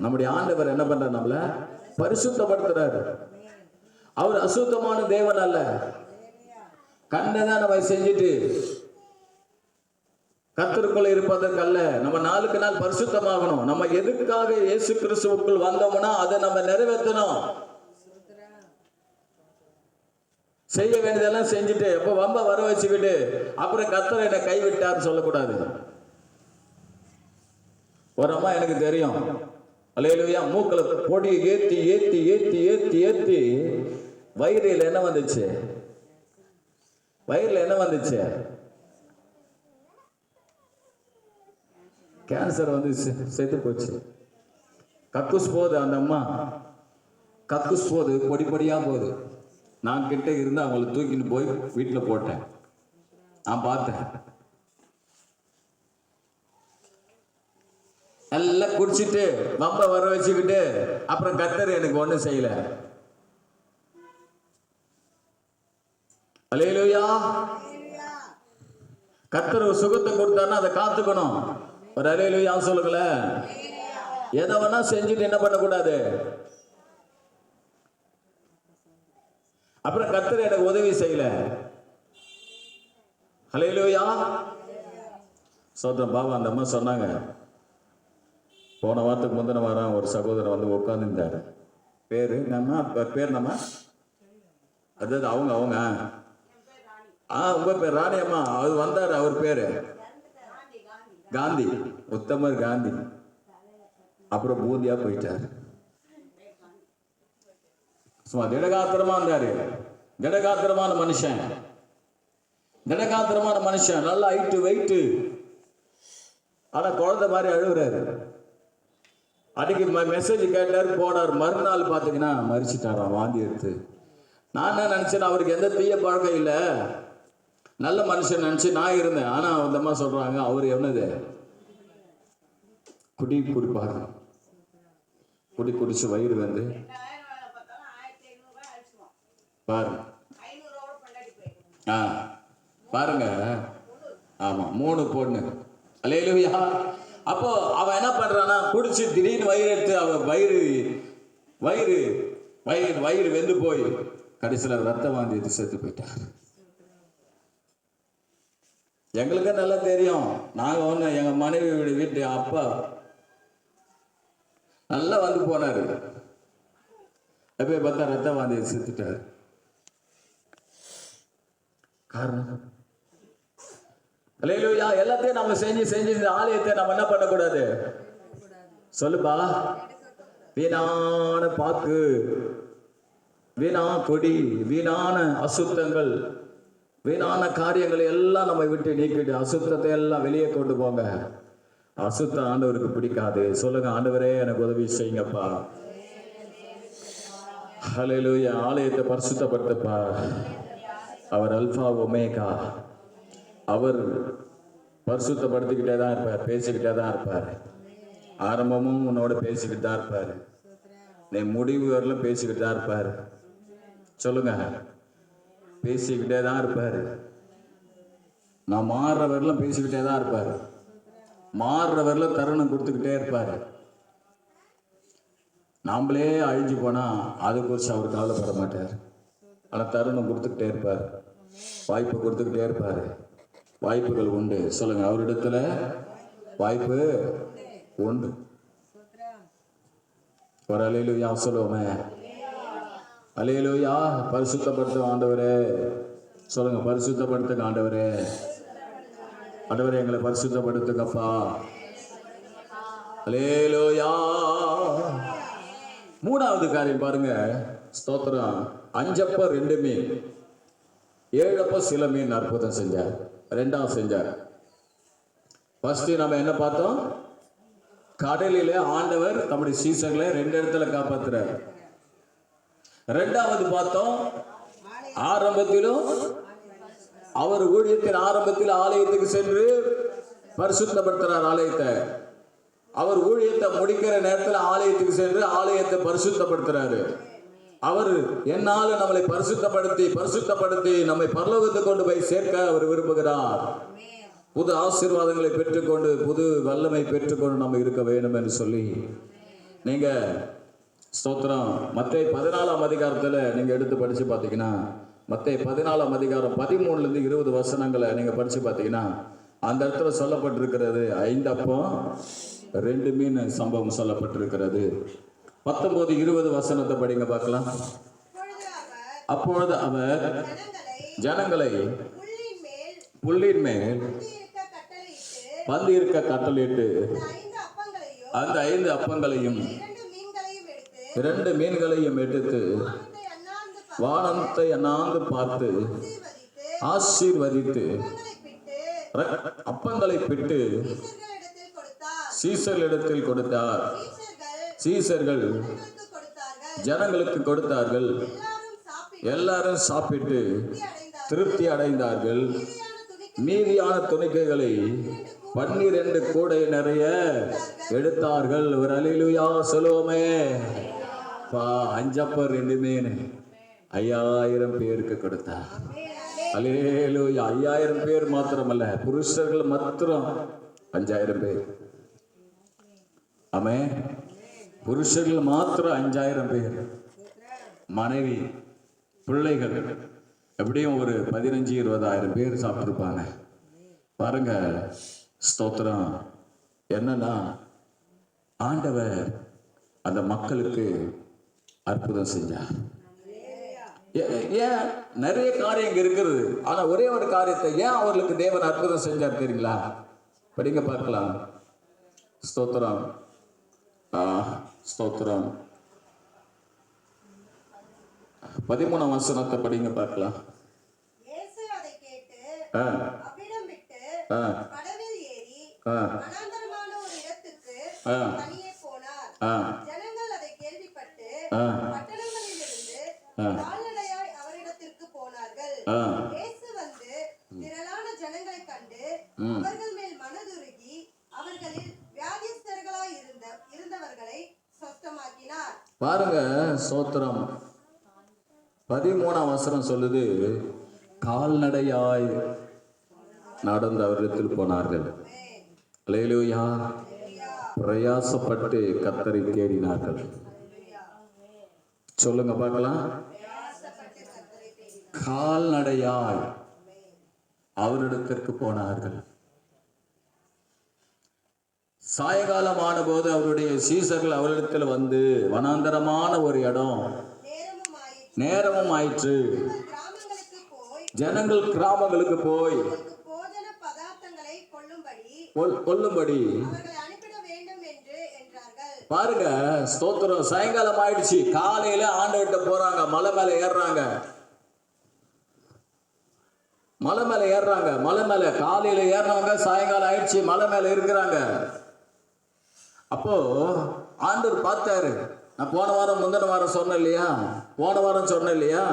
Speaker 1: நம்முடைய ஆண்டவர் என்ன பண்றாரு? நம்மள பரிசுத்தப்படுத்துறாரு. அவர் அசுத்தமான தேவன் அல்ல. கண்டதான் நம்ம செஞ்சுட்டு கர்த்தருக்குள்ள இருப்பதற்கு அல்ல. நம்ம நாளுக்கு நாள் பரிசுத்தமாகணும். நம்ம எதுக்காக இயேசு கிறிஸ்துவுக்குள் வந்தோம்னா அதை நம்ம நிறைவேற்றணும். செய்ய வேண்டியதெல்லாம் செஞ்சுட்டு எப்ப வம்ப வர வச்சுக்கிட்டு அப்புறம் கர்த்தர் என்னை கைவிட்டார் சொல்லக்கூடாது. ஒரு அம்மா எனக்கு தெரியும், அல்லேலூயா, மூக்களை பொடி ஏத்தி ஏத்தி ஏத்தி ஏத்தி ஏத்தி வயிறுல என்ன வந்துச்சு? வயிறுல என்ன வந்துச்சு? கேன்சர் வந்து செத்து போச்சு. கக்கூஸ் போகுது அந்த அம்மா, கக்கூஸ் போகுது, பொடி பொடியா போகுது. நான் கிட்ட இருந்து அவங்களை தூக்கிட்டு போய் வீட்டில் போட்டேன். நான் பார்த்தேன். எல்லாம் குடிச்சிட்டு வம்ப வர வச்சுக்கிட்டு அப்புறம் கர்த்தர் எனக்கு ஒண்ணும் செய்யல. அல்லேலூயா. கர்த்தர் ஒரு சுகத்தை கொடுத்தாருன்னா அதை காத்துக்கணும். ஒரு அல்லேலூயா சொல்லுங்கள. எதை வேணா செஞ்சுட்டு என்ன பண்ணக்கூடாது. அப்புறம் கர்த்தர் எனக்கு உதவி செய்யல. அல்லேலூயா. சோதரம் பாபா அந்த அம்மா சொன்னாங்க, போன வாரத்துக்கு முந்தின வாரம் ஒரு சகோதரர் வந்து உட்காந்துருந்தாரு. பேரு நம்ம பேர் நம்ம அதாவது அவங்க உங்க பேர் ராணி அம்மா. அது வந்தாரு, அவர் பேரு காந்தி, உத்தமர் காந்தி. அப்புறம் பூந்தியா போயிட்டாரு. சும்மா திடகாத்திரமா இருந்தாரு. திடகாத்திரமான மனுஷன், திடகாத்திரமான மனுஷன், நல்லா ஹைட்டு வெயிட்டு. ஆனா குழந்தை மாதிரி அழுகுறாரு. அன்னைக்கு மெசேஜ் கேட்டாரு, போனார். மறுநாள் பாத்தீங்கன்னா மறிச்சிட்டாராம், வாந்தி எடுத்து. நான் என்ன நினைச்சேன், அவருக்கு எந்த தீய பழக்கம் இல்லை, நல்ல மனுஷன் நினைச்சு நான் இருந்தேன். ஆனா அந்த அம்மா சொல்றாங்க, அவர் என்னது குடிப்பாரு. குடிச்சு வயிறு வந்து பாருங்க. பாருங்க. ஆமா, 3 பொண்ணு. அல்லேலூயா. அப்போ அவன் என்ன பண்றானா, குடிச்சு திடீர்னு வயிறு எடுத்து அவன் வயிறு வெந்து போய் கடைசியில் ரத்த வாந்தி எடுத்து செத்து போயிட்டார். எங்களுக்கு நல்லா தெரியும். நாங்க ஒண்ணு எங்க மனைவி வீட்டு அப்பா நல்லா வந்து போனாரு. எப்ப பார்த்தா ரத்த வாந்தி செத்துட்டார். காரணம் அல்லேலூயா. எல்லாத்தையும் நம்ம செஞ்சு இந்த ஆலயத்தை நம்ம என்ன பண்ணக்கூடாது சொல்லுப்பா. வீணான பாக்கு, வீணா கொடி, வீணான அசுத்தங்கள், வீணான காரியங்களை எல்லாம் நம்ம விட்டு நீக்கிட்டு அசுத்தத்தை எல்லாம் வெளியே கொண்டு போங்க. அசுத்தம் ஆண்டவருக்கு பிடிக்காது. சொல்லுங்க, ஆண்டவரே எனக்கு உதவி செய்யுங்கப்பா. ஹல்லேலூயா. ஆலயத்தை பரிசுத்தப்படுத்தப்பா. அவர் அல்பா ஒமேகா. அவர் பரிசுத்தப்படுத்திக்கிட்டே தான் இருப்பார், பேசிக்கிட்டே தான் இருப்பார். ஆரம்பமும் உன்னோட பேசிக்கிட்டு தான் இருப்பார். நீ முடிவு வரலும் பேசிக்கிட்டு தான் இருப்பார். சொல்லுங்க, பேசிக்கிட்டே தான் இருப்பார். நான் மாறுற வரலும் பேசிக்கிட்டே தான் இருப்பார். மாறுற வரலும் தருணம் கொடுத்துக்கிட்டே இருப்பார். நாமளே அழிஞ்சு போனா அது குறித்து அவர் கவலைப்பட மாட்டார். ஆனால் தருணம் கொடுத்துக்கிட்டே இருப்பார், வாய்ப்பு கொடுத்துக்கிட்டே இருப்பார். வாய்ப்புகள் உண்டு. சொல்லுங்க, அவரிடத்துல வாய்ப்பு உண்டு. ஒரு அல்லேலூயா சொல்லுவோமே. அல்லேலூயா. பரிசுத்தப்படுத்த ஆண்டவரே. சொல்லுங்க, பரிசுத்தப்படுத்துங்க ஆண்டவரே. ஆண்டவரே எங்களை பரிசுத்தப்படுத்துங்கப்பா. அல்லேலூயா. 3வது காரியம் பாருங்க. ஸ்தோத்திரம். 5 அப்பம் 2 மீன், 7 அப்பம் சில மீன் அற்புதம் செஞ்சார். 2ஆவது செஞ்சார். ஃபர்ஸ்ட் நம்ம என்ன பார்த்தோம்? கடலிலே ஆண்டவர் தம்முடைய சீசர்களை 2 இடத்துல காப்பாத்துறார். ரெண்டாவது பார்த்தோம், ஆரம்பத்திலும் அவர் ஊழியத்தின் ஆரம்பத்தில் ஆலயத்துக்கு சென்று பரிசுத்தப்படுத்துறார் ஆலயத்தை. அவர் ஊழியத்தை முடிக்கிற நேரத்தில் ஆலயத்துக்கு சென்று ஆலயத்தை பரிசுத்தப்படுத்துறாரு. அவர் என்னால நம்மளை பரிசுத்தப்படுத்தி நம்மை பரலோகத்துக்கு கொண்டு போய் சேர்க்க அவர் விரும்புகிறார். புது ஆசீர்வாதங்களை பெற்றுக்கொண்டு புது வல்லமை பெற்றுக்கொண்டு நம்ம இருக்க வேண்டும் என்று சொல்லி நீங்க ஸ்தோத்திரம் மத்தேயு 14ஆம் அதிகாரத்துல நீங்க எடுத்து படிச்சு பார்த்தீங்கன்னா, மத்தேயு 14ஆம் அதிகாரம் 13லிருந்து 20 வசனங்களை நீங்க படிச்சு பார்த்தீங்கன்னா, அந்த இடத்துல சொல்லப்பட்டிருக்கிறது 5 அப்பம் 2 மீன் சம்பவம் சொல்லப்பட்டிருக்கிறது. 19-20 வசனத்தை படிங்க பார்க்கலாம். அப்பொழுது அவர் ஜனங்களை புல்லின் மேல் பந்தி இருக்க கட்டளையிட்டு அந்த 5 அப்பங்களையும் 2 மீன்களையும் எடுத்து வானத்தை அண்ணாந்து பார்த்து ஆசீர்வதித்து அப்பங்களை பிட்டு சீசர்களிடத்தில் கொடுத்தார். சீசர்கள் ஜனங்களுக்கு கொடுத்தார்கள். எல்லாரும் சாப்பிட்டு திருப்தி அடைந்தார்கள். மீதியான துணிக்கைகளை 12 கூடை நிறைய எடுத்தார்கள். ஒரு அல்லேலூயா சொல்லுவோமே. 5 அப்பம் 2 மீன் 5000 பேருக்கு கொடுத்தார். அல்லேலூயா. 5000 பேர் மாத்திரமல்ல, புருஷர்கள் மாத்திரம் 5000 பேர். ஆமென். புருஷர்கள் மாத்திரம் 5000 பேர். மனைவி பிள்ளைகள் எப்படியும் ஒரு 15-20 பேர் சாப்பிட்டுருப்பாங்க. பாருங்க ஸ்தோத்திரம். என்னன்னா ஆண்டவர் அந்த மக்களுக்கு அற்புதம் செஞ்சார். ஏன் நிறைய காரியம் இங்க இருக்கிறது, ஆனா ஒரே ஒரு காரியத்தை ஏன் அவர்களுக்கு தேவன் அற்புதம் செஞ்சார் தெரியுங்களா? படிங்க பார்க்கலாம். ஸ்தோத்திரம் ஸ்தோத்திரம் 13ஆம் வசனத்தை படிங்க பார்க்கலாம்.
Speaker 2: இயேசு அதை கேட்டு அவ்விடம் விட்டு படவில் ஏறி வனாந்தரமான ஒரு இடத்துக்கு தனியே போனார். ஜனங்கள் அதை கேள்விப்பட்டு பட்டணங்களிலிருந்து கால்நடையாய் அவரிடத்திற்கு போனார்கள். இயேசு வந்து திரளான ஜனங்களை கண்டு அவர்கள் மேல் மனதுருகி அவர்களில் வியாதிஸ்தர்களாய் இருந்தவர்களை சொஸ்தமாக்கினார்.
Speaker 1: பாருங்க ஸ்தோத்திரம். 13ஆம் வசனம் சொல்லுது, கால்நடையாய் நடந்து அவரிடத்தில் போனார்கள். அல்லேலூயா. பிரயாசப்பட்டு கர்த்தரை தேடினார்கள். சொல்லுங்க பார்க்கலாம். கால்நடையாய் அவரிடத்திற்கு போனார்கள். சாயங்காலம் ஆன போது அவருடைய சீசர்கள் அவரிடத்தில் வந்து, வனாந்தரமான ஒரு இடம், நேரமும் ஆயிற்று, ஜனங்கள் கிராமங்களுக்கு போய்
Speaker 2: போஜன பதார்த்தங்களை
Speaker 1: கொள்ளும்படி பாருங்க ஸ்தோத்திரம். சாயங்காலம் ஆயிடுச்சு. காலையில ஆண்டவர்கிட்ட போறாங்க. மலை மேல ஏறுறாங்க. மலை மேல காலையில ஏறினவங்க சாயங்காலம் ஆயிடுச்சு, மலை மேல இருக்கிறாங்க. அப்போ ஆண்டவர் பார்த்தாரு. நான் போன வாரம் முந்தின வாரம் சொன்னேன் இல்லையா,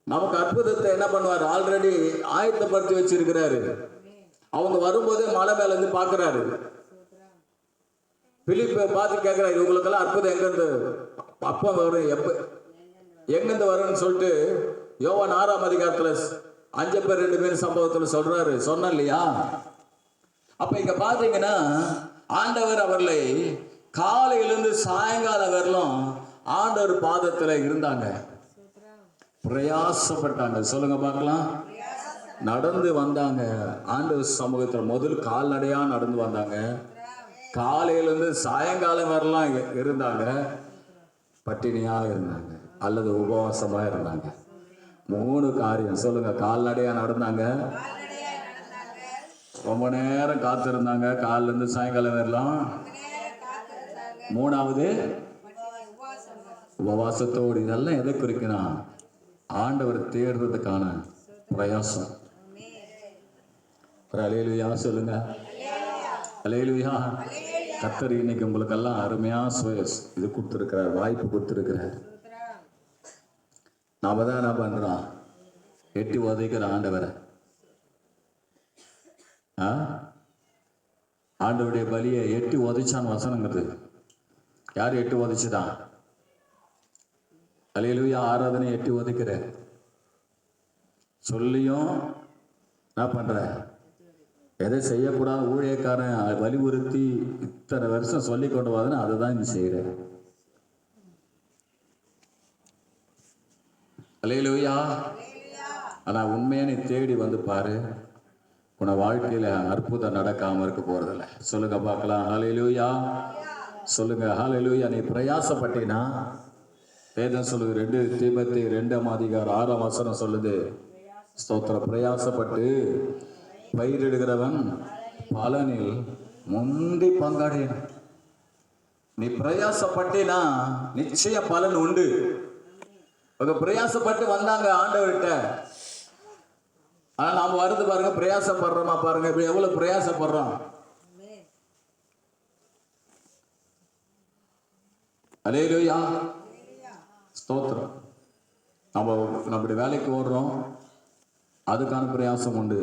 Speaker 1: நமக்கு அற்புதத்தை என்ன பண்ணுவார், ஆல்ரெடி ஆயத்தப்படுத்தி வச்சிருக்கிறாரு. அவங்க வரும்போதே மலை மேல இருந்து பாக்குறாரு. பிலிப்பை பார்த்து கேட்கிறாரு, இவங்களுக்கெல்லாம் அற்புதம் எங்கிருந்து அப்ப வரும், எங்கிருந்து வரும்னு சொல்லிட்டு யோவான் 6ஆம் அதிகாரத்துல 5 பேர் 2 பேர் சம்பவத்துல சொல்றாரு. சொன்ன இல்லையா? அப்ப இங்க பாத்தீங்கன்னா ஆண்டவர் அவர்களை காலையிலிருந்து சாயங்காலம் வரலும் ஆண்டவர் பாதத்துல இருந்தாங்க, பிரயாசப்பட்டாங்க. சொல்லுங்க பார்க்கலாம். நடந்து வந்தாங்க. ஆண்டவர் சமூகத்தில் முதல் கால்நடையா நடந்து வந்தாங்க. காலையிலிருந்து சாயங்காலம் வரலாம் இருந்தாங்க. பட்டினியா இருந்தாங்க அல்லது உபவாசமா இருந்தாங்க. 3 காரியம். சொல்லுங்க. கால்நடையா நடந்தாங்க, ரொம்ப நேரம் காத்திருந்தாங்க, காலையில இருந்து சாயங்காலம் வரலாம். 3வது உபவாசத்தோடு. இதெல்லாம் எதை குறிக்கணும்? ஆண்டவர் தேடுறதுக்கான பிரயாசம். ஒரு அல்லேலூயா சொல்லுங்க. அல்லேலூயா. கர்த்தர் இன்னைக்கு உங்களுக்கெல்லாம் அருமையா இது கொடுத்துருக்கிறார், வாய்ப்பு கொடுத்துருக்கிறார். நாம தான் என்ன பண்றோம்? எட்டி உதைக்கிற ஆண்டவரை. ஆண்டவருடைய பலியை எட்டி உதைச்சான் வசனங்கிறது. யார் எட்டி உதைச்சுதான்? அல்லேலூயா. ஆராதனை எட்டி உதைக்கிற சொல்லியும் என்ன பண்ற? எதை செய்யக்கூடாது ஊழியக்காரன் வலியுறுத்தி இத்தனை வருஷம் சொல்லி கொண்டு வாதுன்னு அதை தான் நீ செய்யற. அல்லேலூயா. ஆனா உண்மையா நீ தேடி வந்து பாரு, உன வாழ்க்கையில அற்புதம் நடக்காம இருக்க போறதில்ல. சொல்லுங்க பார்க்கலாம். ஹல்லேலூயா சொல்லுங்க. ஹல்லேலூயா. நீ பிரயாசப்பட்டீனா, வேதம் சொல்லுது 2 தீமோத்தேயு 2:6 சொல்லுது, ஸ்தோத்திரம், பிரயாசப்பட்டு பயிரிடுகிறவன் பலனில் முந்தி பங்காடையன். நீ பிரயாசப்பட்டீனா நிச்சயம் பலன் உண்டு. பிரயாசப்பட்டு வந்தாங்க ஆண்டவர்கிட்ட. ஆனா நாம வருது பாருங்க, பிரயாசப்படுறோமா பாருங்க, இப்ப எவ்வளவு பிரயாசப்படுறோம். அல்லேலூயா ஸ்தோத்திரம். நம்ம நம்முடைய வேலைக்கு ஓடுறோம், அதுக்கான பிரயாசம் உண்டு.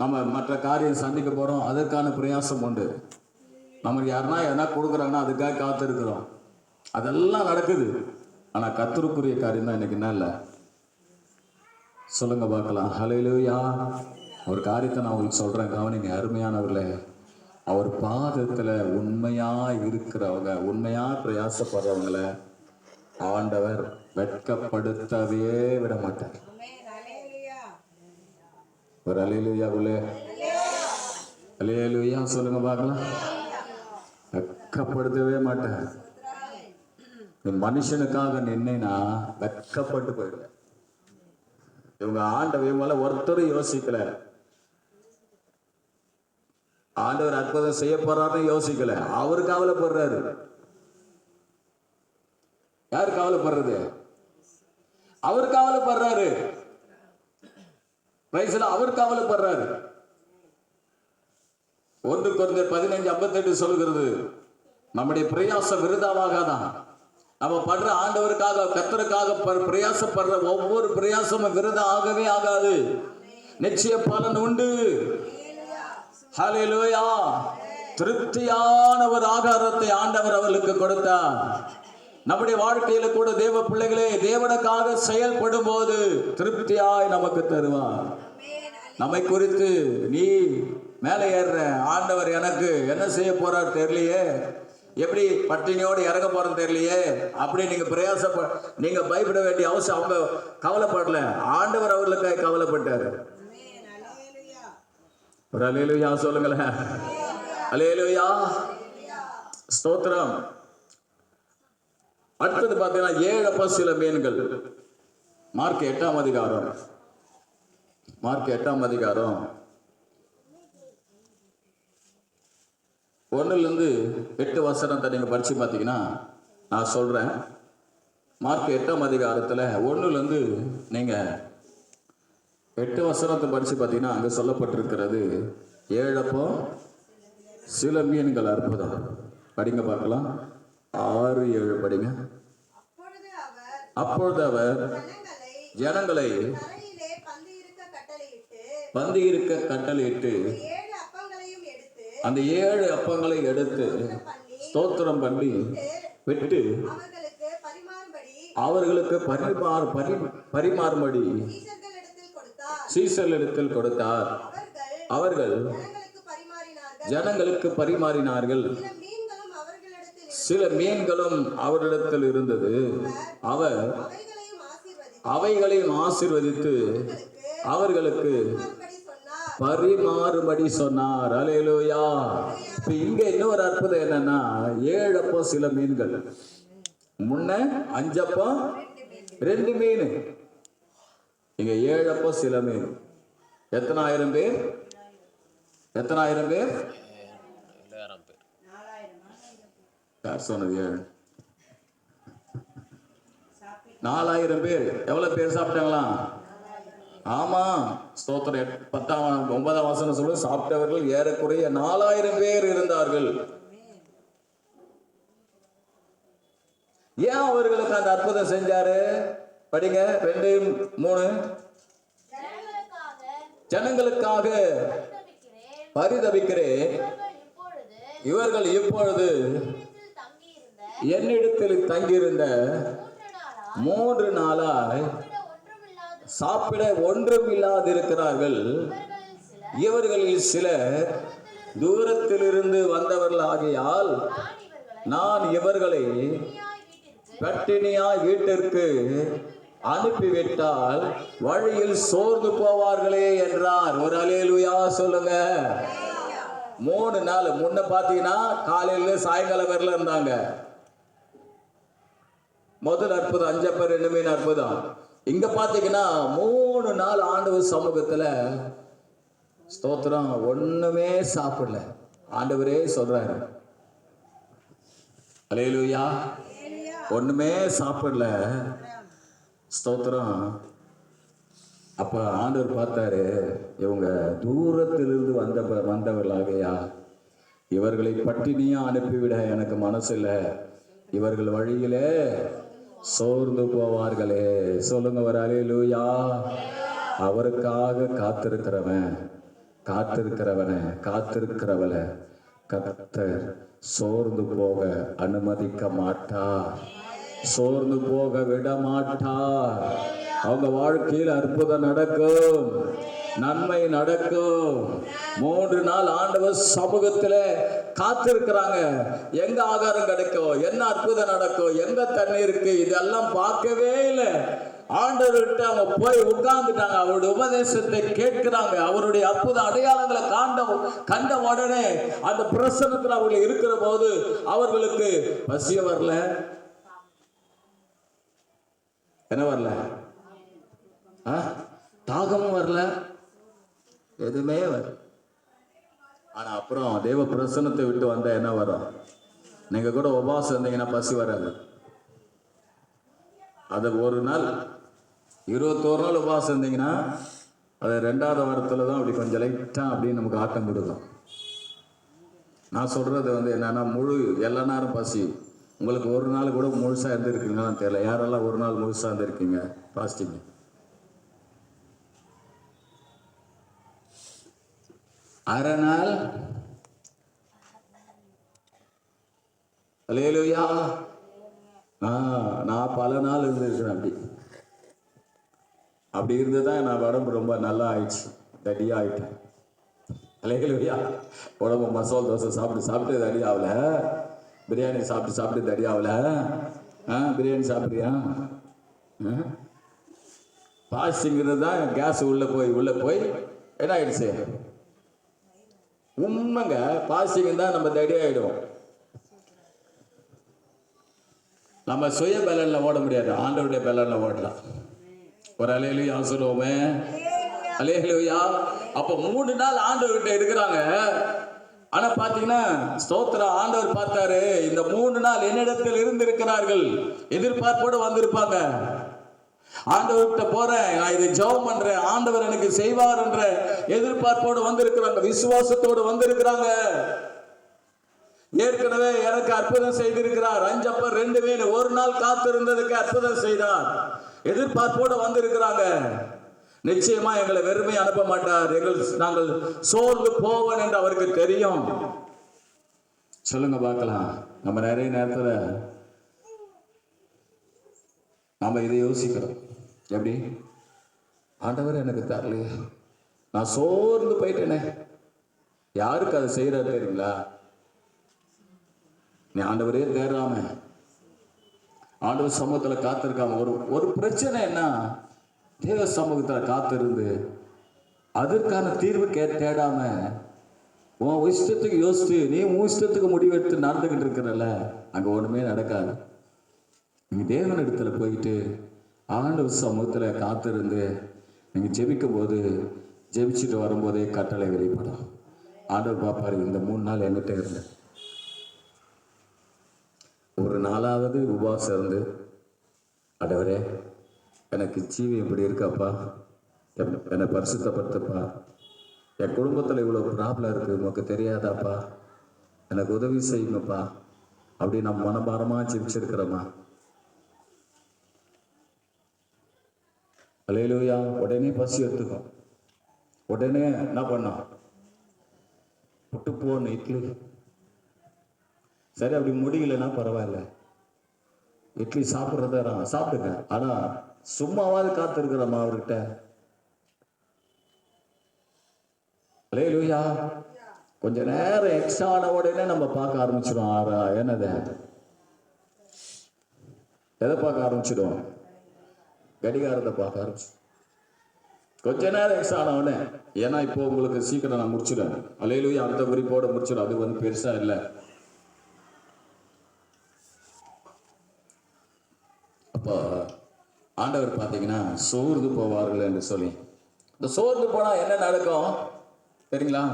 Speaker 1: நம்ம மற்ற காரியம் சந்திக்க போறோம், அதற்கான பிரயாசம் உண்டு. நமக்கு யாருன்னா எதனா கொடுக்குறாங்கன்னா அதுக்காக காத்திருக்கிறோம். அதெல்லாம் நடக்குது. ஆனா கர்த்தருக்குரிய காரியம் தான் இன்னைக்கு என்ன இல்லை. சொல்லுங்க பார்க்கலாம். ஹல்லேலூயா. ஒரு காரியத்தை நான் உங்களுக்கு சொல்றேன், கவனிங்க அருமையானவர்களே. அவர் பாதத்துல உண்மையா இருக்கிறவங்க, உண்மையா பிரயாசப்படுறவங்கள ஆண்டவர் வெட்கப்படுத்தவே விட மாட்டார். ஒரு அல்லேலூயா உள்ளே. அல்லேலூயா சொல்லுங்க பார்க்கலாம். வெட்கப்படுத்தவே மாட்டார். மனுஷனுக்காக நின்னா வெட்கப்பட்டு போயிடுவேன். இவங்க ஆண்டவர் இவங்கள ஒருத்தரும் யோசிக்கல. ஆண்டவர் அற்புதம் செய்ய போறாருன்னு யோசிக்கல. அவரு கவலைப்படுறாரு. யாரு கவலைப்படுறது? அவர் கவலைப்படுறாரு. அவர் கவலைப்படுறாரு. 1 கொரிந்தியர் 15:58 சொல்லுகிறது, நம்முடைய பிரயாசம் விருதாவாகாதான். நம்ம படுற ஆண்டவருக்காக கர்த்தருக்காக பிரயாசப்படுற ஒவ்வொரு பிரயாசமும் விருதா ஆகவே ஆகாது. நிச்சய பலன் உண்டு. ஹல்லேலூயா. திருப்தியான ஒரு ஆகாரத்தை ஆண்டவர் அவர்களுக்கு கொடுத்தார். நம்முடைய வாழ்க்கையில கூட தேவ பிள்ளைகளே, தேவனுக்காக செயல்படும் போது திருப்தியாய் நமக்கு தருவார். நம்மை குறித்து நீ மேலே ஏறுற ஆண்டவர் எனக்கு என்ன செய்ய போறார் தெரியலையே, எப்படி பட்டினியோடு இறங்க போறோம் தெரியலையே, அப்படி நீங்க பயப்பட வேண்டிய அவசியம். அவங்க கவலைப்படல, ஆண்டவர் அவர்களுக்காக கவலைப்பட்டாரு. ஒரு அல்லேலூயா சொல்லுங்களேன். அல்லேலூயா ஸ்தோத்திரம். அடுத்தது பார்த்தீங்கன்னா 7 அப்பம் மீன்கள். மார்க் 8ஆம் அதிகாரம். மார்க் 8ஆம் அதிகாரம் 1-8 வசனத்தை நீங்க படிச்சு பார்த்தீங்கன்னா, நான் சொல்றேன். மார்க் 8ஆம் அதிகாரத்துல 1 நீங்க 8 வசனத்தை படிச்சு பார்த்தீங்கன்னா, அங்க சொல்லப்பட்டிருக்கிறது 7 அப்பம் சில மீன்கள் அற்புதம். படிங்க பார்க்கலாம். 6-7 படிங்க. அப்பொழுது அவர் ஜனங்களை பந்தி இருக்க கட்டளையிட்டு அந்த 7 அப்பங்களை எடுத்து ஸ்தோத்திரம் பண்ணி விட்டு அவர்களுக்கு பரிமாறும்படி சீசர்களிடத்தில் கொடுத்தார். அவர்கள் ஜனங்களுக்கு பரிமாறினார்கள். சில மீன்களும் அவரிடத்தில் இருந்தது. அவர் அவைகளையும் ஆசீர்வதித்து அவர்களுக்கு பரிமாறும்படி சொன்னார். அல்லேலூயா. இப்ப இங்க இன்னொரு அற்புதம் என்னன்னா, 7 அப்பம் சில மீன்கள். முன்ன 5 அப்பம் 2 மீன். இங்க 7 அப்பம் சில மீன். எத்தனாயிரம் பேர்? 4000 யார் சொன்னது? 7 4000 பேர். எவ்வளவு பேர் சாப்பிட்டாங்களா? ஆமா, ஸ்தோத்திரம். 9ஆம் வசனம் சொல்லு, சாப்பிட்டவர்கள் ஏறக்குறைய 4000 பேர் இருந்தார்கள். ஏன் அவர்களுக்கு அந்த அற்புதம் செஞ்சாரு? படிங்க 2:3. ஜனங்களுக்காக பரிதபிக்கிறேன், இவர்கள் இப்பொழுது என்னிடத்தில் தங்கியிருந்த 3 நாளாய் சாப்பிட ஒன்றும் இல்லாதிருக்கிறார்கள். இவர்களில் சிலர் தூரத்திலிருந்து வந்தவர்கள் ஆகையால் நான் இவர்களை பட்டினியாய் வீட்டிற்கு அனுப்பிவிட்டால் வழியில் சோர்ந்து போவார்களே என்றார். ஒரு அல்லேலூயா சொல்லுங்க. 3 நாள் முன்ன பாத்தீங்கன்னா காலையில சாயங்காலம் வரல இருந்தாங்க. முதல் அற்புதம் 5 அப்பம் 2 மீன் அற்புதம். இங்க பாத்தீங்கன்னா 3 நாள் ஆண்டவர் சமூகத்துல ஸ்தோத்திரம் ஒண்ணுமே சாப்பிடல. ஆண்டவரே சொல்றாரு, அல்லேலூயா, ஒண்ணுமே சாப்பிடல. ஸ்தோத்திரம். அப்ப ஆண்டவர் பார்த்தாரு, இவங்க தூரத்திலிருந்து வந்தவர்களாகையா இவர்களை பட்டினியா அனுப்பிவிட எனக்கு மனசு இல்லை, இவர்கள் வழியிலே சோர்ந்து போவார்களே. சொல்லுங்க ஒரு அல்லேலூயா. அவருக்காக காத்திருக்கிறவனை கர்த்தர் சோர்ந்து போக அனுமதிக்க மாட்டார், சோர்ந்து போக விட மாட்டார். அவங்க வாழ்க்கையில் அற்புதம் நடக்கும், நன்மை நடக்கும். 3 நாள் ஆண்டவர் சமூகத்துல காத்திருக்கிறாங்க. எங்க ஆகாரம் கிடைக்கும், என்ன அற்புதம் நடக்கும், எங்க தண்ணி இருக்கு, இதெல்லாம் பார்க்கவே இல்லை. ஆண்டவர்கிட்ட அவங்க போய் உட்கார்ந்துட்டாங்க, அவருடைய உபதேசத்தை கேட்கிறாங்க. அவருடைய அற்புத அடையாளங்களை கண்ட உடனே அந்த பிரசன்னத்தில் அவர்கள் இருக்கிற போது அவர்களுக்கு பசிய வரல, என்ன வரல, தாகமும் வரல, எதுவுமே வரல. ஆனா அப்புறம் தேவ பிரசன்னத்தை விட்டு வந்தா என்ன வரும்? நீங்க கூட உபவாசம் இருந்தீங்கன்னா பசி வராது. அது ஒரு நாள் 21 நாள் உபவாசம் இருந்தீங்கன்னா அது 2வது வாரத்துல தான் அப்படி கொஞ்சம் லைட்டா அப்படின்னு நமக்கு ஆட்டம் கொடுக்கும். நான் சொல்றது என்னன்னா, எல்லா நேரம் பசி. உங்களுக்கு ஒரு நாள் கூட முழுசா இருந்திருக்கீங்கன்னு தெரியல. யாரெல்லாம் ஒரு நாள் முழுசா இருந்திருக்கீங்க பாஸ்டிங்? அரை நாள், அல்லேலூயா. நான் பல நாள் இருந்திருக்கிறேன். அப்படி இருந்துதான் நான் உடம்பு ரொம்ப நல்லா ஆயிடுச்சு, தடியா ஆயிட்டேன். அல்லேலூயா. உடம்பு மசால் தோசை சாப்பிட்டு தடி ஆகல, பிரியாணி சாப்பிட்டு தடி ஆகல. பிரியாணி சாப்பிட்றியா? பாஸ்டிங்கிறது தான் கேஸ் உள்ள போய் என்ன ஆயிடுச்சு? உண்மைங்க, பாஸ்டிங் தான் நம்ம தடி ஆயிடும். நம்ம சுய பலன்ல ஓட முடியாது, ஆண்டவருடைய பலன்ல ஓடலாம். ஒரு அல்லேலூயா சொல்லுவோமே, அல்லேலூயா. அப்ப 3 நாள் ஆண்டவர்கிட்ட இருக்கிறாங்க. ஆனா பாத்தீங்கன்னா ஸ்தோத்திரம், ஆண்டவர் பார்த்தாரு, இந்த 3 நாள் என்னிடத்தில் இருந்திருக்கிறார்கள், எதிர்பார்ப்போடு வந்திருப்பாங்க. ஆண்டவர்கிட்ட போறேன், நான் இதை ஜெபம் பண்றேன், ஆண்டவர் எனக்கு செய்வார் என்ற எதிர்பார்ப்போடு வந்திருக்கிறாங்க, விசுவாசத்தோடு வந்திருக்கிறாங்க. ஏற்கனவே எனக்கு அற்புதம் செய்திருக்கிறார். 5 அப்பம் 2 மீன், ஒரு நாள் காத்திருந்ததுக்கு அற்புதம் செய்தார். எதிர்பார்ப்போடு வந்திருக்கிறாங்க. நிச்சயமா எங்களை வெறுமை அனுப்ப மாட்டார், நாங்கள் சோர்ந்து போவோம் என்று அவருக்கு தெரியும். சொல்லுங்க பார்க்கலாம். நம்ம நிறைய நேரத்துல நாம இதை யோசிக்கிறோம், எப்படி ஆண்டவர் எனக்கு தரலையே, நான் சோர்ந்து போயிட்டேனே. யாருக்கு அதை செய்யறது தெரியுங்களா? நீ ஆண்டவரே தேடாம, ஆண்டவர் சமூகத்துல காத்திருக்காம, ஒரு பிரச்சனை என்ன, தேவ சமூகத்துல காத்திருந்து அதற்கான தீர்வு தேடாம உன் இஷ்டத்துக்கு யோசித்து நீ உன் இஷ்டத்துக்கு முடிவெடுத்து நடந்துகிட்டு இருக்கிறல்ல, அங்க ஒண்ணுமே நடக்காது. நீங்க தேவன் இடத்துல போயிட்டு ஆண்டவர் சமூகத்துல காத்திருந்து நீங்க ஜெபிக்கும் போது, ஜெபிச்சுட்டு வரும்போதே கட்டளை வெளிப்படும். ஆண்டவர் பாப்பாரு, இந்த 3 நாள் என்கிட்ட இருந்தேன், ஒரு நாளாவது உபவாசம் இருந்து, ஆண்டவரே எனக்கு ஜீவி இப்படி இருக்காப்பா, என்னை பரிசுத்தப்படுத்தப்பா, என் குடும்பத்தில் இவ்வளோ ப்ராப்ளம் இருக்குது, உனக்கு தெரியாதாப்பா, எனக்கு உதவி செய்யுங்கப்பா அப்படி நம்ம மனபாரமாக ஜெபிச்சிருக்கிறோமா? அல்லேலூயா. உடனே பசி எடுத்துக்கும். உடனே என்ன பண்ணோம்? புட்டு போகணும், இட்லி. சரி, அப்படி முடியலன்னா பரவாயில்ல, இட்லி சாப்பிட்றத சாப்பிடுங்க. ஆனால் சும்மாவாது காத்திருக்கிறோமா அவர்கிட்ட? அல்லேலூயா. கொஞ்ச நேரம் எக்ஸ்ட்ரா ஆன உடனே நம்ம பார்க்க ஆரம்பிச்சிடும். என்னது? எதை பார்க்க ஆரம்பிச்சிடும்? கடிகாரத்தை பார்க்க ஆரம்பிச்சு. கொஞ்ச நேரம் எக்ஸ்ட்ரா ஆன உடனே, ஏன்னா இப்போ உங்களுக்கு சீக்கிரம் நான் முடிச்சிடுறேன். அல்லேலூயா. அடுத்த குறிப்போட முடிச்சிடும். அது வந்து பெருசா இல்லை. அப்போ ஆண்டவர் பார்த்தீங்கன்னா சோர்ந்து போவார்கள் என்று சொல்லி, இந்த சோர்ந்து போனா என்ன நடக்கும் தெரியுங்களா?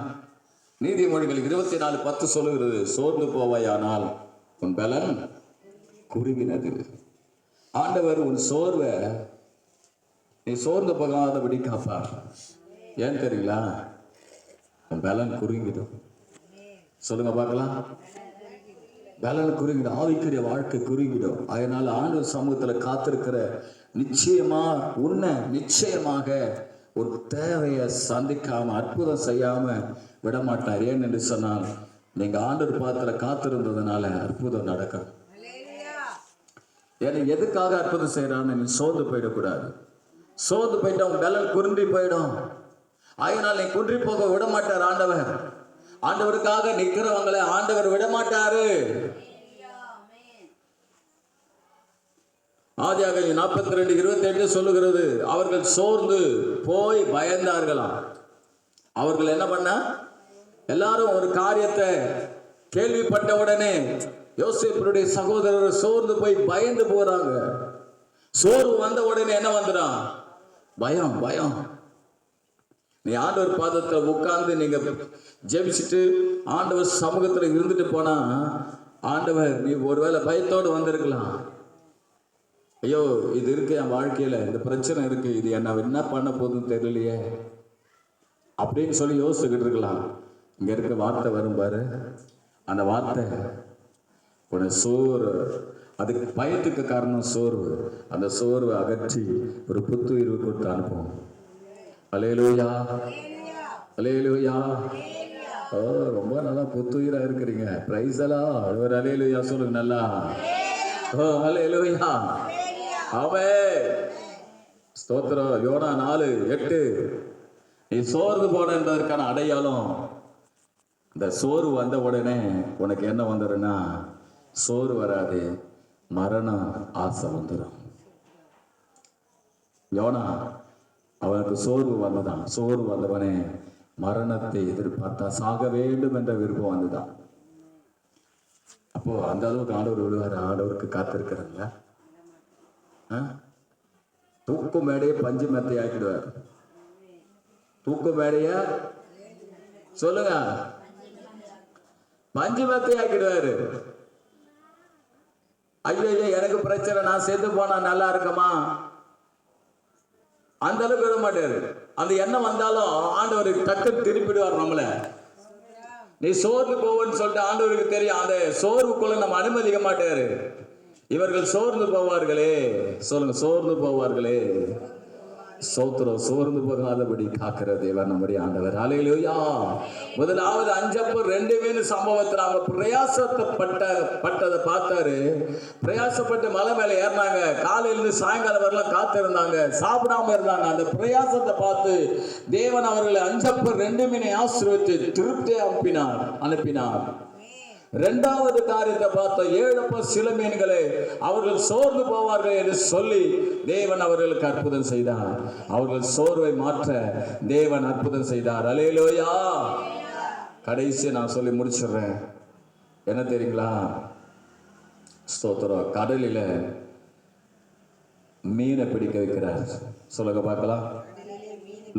Speaker 1: நீதிமொழிகள் 24:10 சொல்லுகிறது, சோர்ந்து போவாயானால் உன் பலன் குறுகினது. ஆண்டவர் உன் சோர்வை நீ சோர்ந்து போகாதபடி காப்பார். ஏன் தெரியுங்களா? உன் பலன் குறுங்கிடும். சொல்லுங்க பார்க்கலாம். பலன் குறுங்கிடும், ஆவிக்குரிய வாழ்க்கை குறுங்கிடும். அதனால ஆண்டவர் சமூகத்தில் காத்திருக்கிற நிச்சயமா உன்னை நிச்சயமாக ஒரு தேவையை சந்திக்காம அற்புதம் செய்யாம விடமாட்டார். ஏன் என்று சொன்னால், நீங்க ஆண்டவர் பாத்திர காத்திருந்ததுனால அற்புதம் நடக்கும். ஏன்னா எதுக்காக அற்புதம் செய்யறான்னு நீ சோர்ந்து போயிடக்கூடாது. சோர்ந்து போயிட்டா உன் பலன் குன்றி போயிடும். அதனால் நீ குன்றி போக விட மாட்டார் ஆண்டவர். ஆண்டவருக்காக நிற்கிறவங்களை ஆண்டவர் விட மாட்டாரு. ஆதியாகமம் 42:28 சொல்லுகிறது, அவர்கள் சோர்ந்து போய் பயந்தார்களாம். அவர்கள் என்ன பண்ண? எல்லாரும் ஒரு காரியத்தை கேள்விப்பட்ட உடனே யோசேப்புடைய சகோதரர் சோர்ந்து போய் பயந்து போறாங்க. சோர்வு வந்த உடனே என்ன வந்துடும்? பயம். பயம். நீ ஆண்டவர் பாதத்தில் உட்கார்ந்து நீங்க ஜெபிச்சுட்டு ஆண்டவர் சமூகத்தில் இருந்துட்டு போனா, ஆண்டவர் நீ ஒருவேளை பயத்தோடு வந்திருக்கலாம். ஐயோ, இது இருக்கு என் வாழ்க்கையில, இந்த பிரச்சனை இருக்கு, இது என்ன பண்ண போகுதுன்னு தெரியலையே அப்படின்னு சொல்லி யோசிச்சுக்கிட்டு இருக்கலாம். இங்க இருக்க வார்த்தை வரும் பாரு, அந்த வார்த்தை உன சோறு, அதுக்கு பயத்துக்கு காரணம் சோர்வு. அந்த சோர்வை அகற்றி ஒரு புத்துயிர்வு கொடுத்து அனுப்பும். அல்லேலூயா. அல்லேலூயா. ஓ, ரொம்ப நல்லா புத்துயிரா இருக்கிறீங்க. பிரைஸ் எல்லாம் ஒரு அல்லேலூயா சொல்லுங்க நல்லா. ஓ, அல்லேலூயா. ஆமென். ஸ்தோத்திரம். யோனா 4:8 நீ சோர்ந்து போன என்பதற்கான அடையாளம், இந்த சோர்வு வந்த உடனே உனக்கு என்ன வந்துடும்னா, சோறு வராது, மரணம் ஆசை வந்துடும். யோனா அவனுக்கு சோர்வு வந்ததான். சோர்வு வந்தவனே மரணத்தை எதிர்பார்த்தா, சாக வேண்டும் என்ற விருப்பம் வந்துதான். அப்போ அந்த அளவுக்கு ஆண்டவர் விடுவார். ஆண்டவருக்கு காத்திருக்கிறாங்க. தூக்கு மேடையை பஞ்சு மெத்தை ஆக்கிடுவார். தூக்கு மேடைய சொல்லுங்க, பஞ்சு மெத்தை ஆக்கிடுவாரு. ஐயோ, எனக்கு பிரச்சனை, நான் செத்து போனா நல்லா இருக்குமா, அந்த அளவுக்கு விட மாட்டாரு. அந்த எண்ணம் வந்தாலும் ஆண்டவர் டக்கு திருப்பிடுவார் நம்மள. நீ சோர்ந்து போவன்னு சொல்லிட்டு ஆண்டவருக்கு தெரியும். அந்த சோர்வுக்குள்ள நம்ம அனுமதிக்க மாட்டாரு. இவர்கள் சோர்ந்து போவார்களே, சொல்லுங்க, சோர்ந்து போவார்களே. சோத்திரம். சோர்ந்து போகாதபடி காக்கிற தேவன் நம்முடைய ஆண்டவர். அல்லேலூயா. முதலாவது 5 அப்பம் 2 மீன் சம்பவத்தில் அவங்க பிரயாசப்பட்டதை பார்த்தாரு. பிரயாசப்பட்டு மலை மேல ஏறினாங்க. காலையிலிருந்து சாயங்காலம் வரலாம் காத்து இருந்தாங்க, சாப்பிடாம இருந்தாங்க. அந்த பிரயாசத்தை பார்த்து தேவன் அவர்களை 5 அப்பம் 2 மீனை ஆசீர்வதித்து திருப்தி அனுப்பினார். 2வது காரியத்தை பார்த்த 7 அப்பம் சில மீன்களை அவர்கள் சோர்ந்து போவார்கள் என்று சொல்லி தேவன் அவர்களுக்கு அற்புதம் செய்தார். அவர்கள் சோர்வை மாற்ற தேவன் அற்புதம் செய்தார். அல்லேலூயா. கடைசி நான் சொல்லி முடிச்சிடுறேன். என்ன தெரியுங்களா? ஸ்தோத்திரம். கடலில மீனை பிடிக்க வைக்கிறார். சொல்லுங்க பார்க்கலாம்.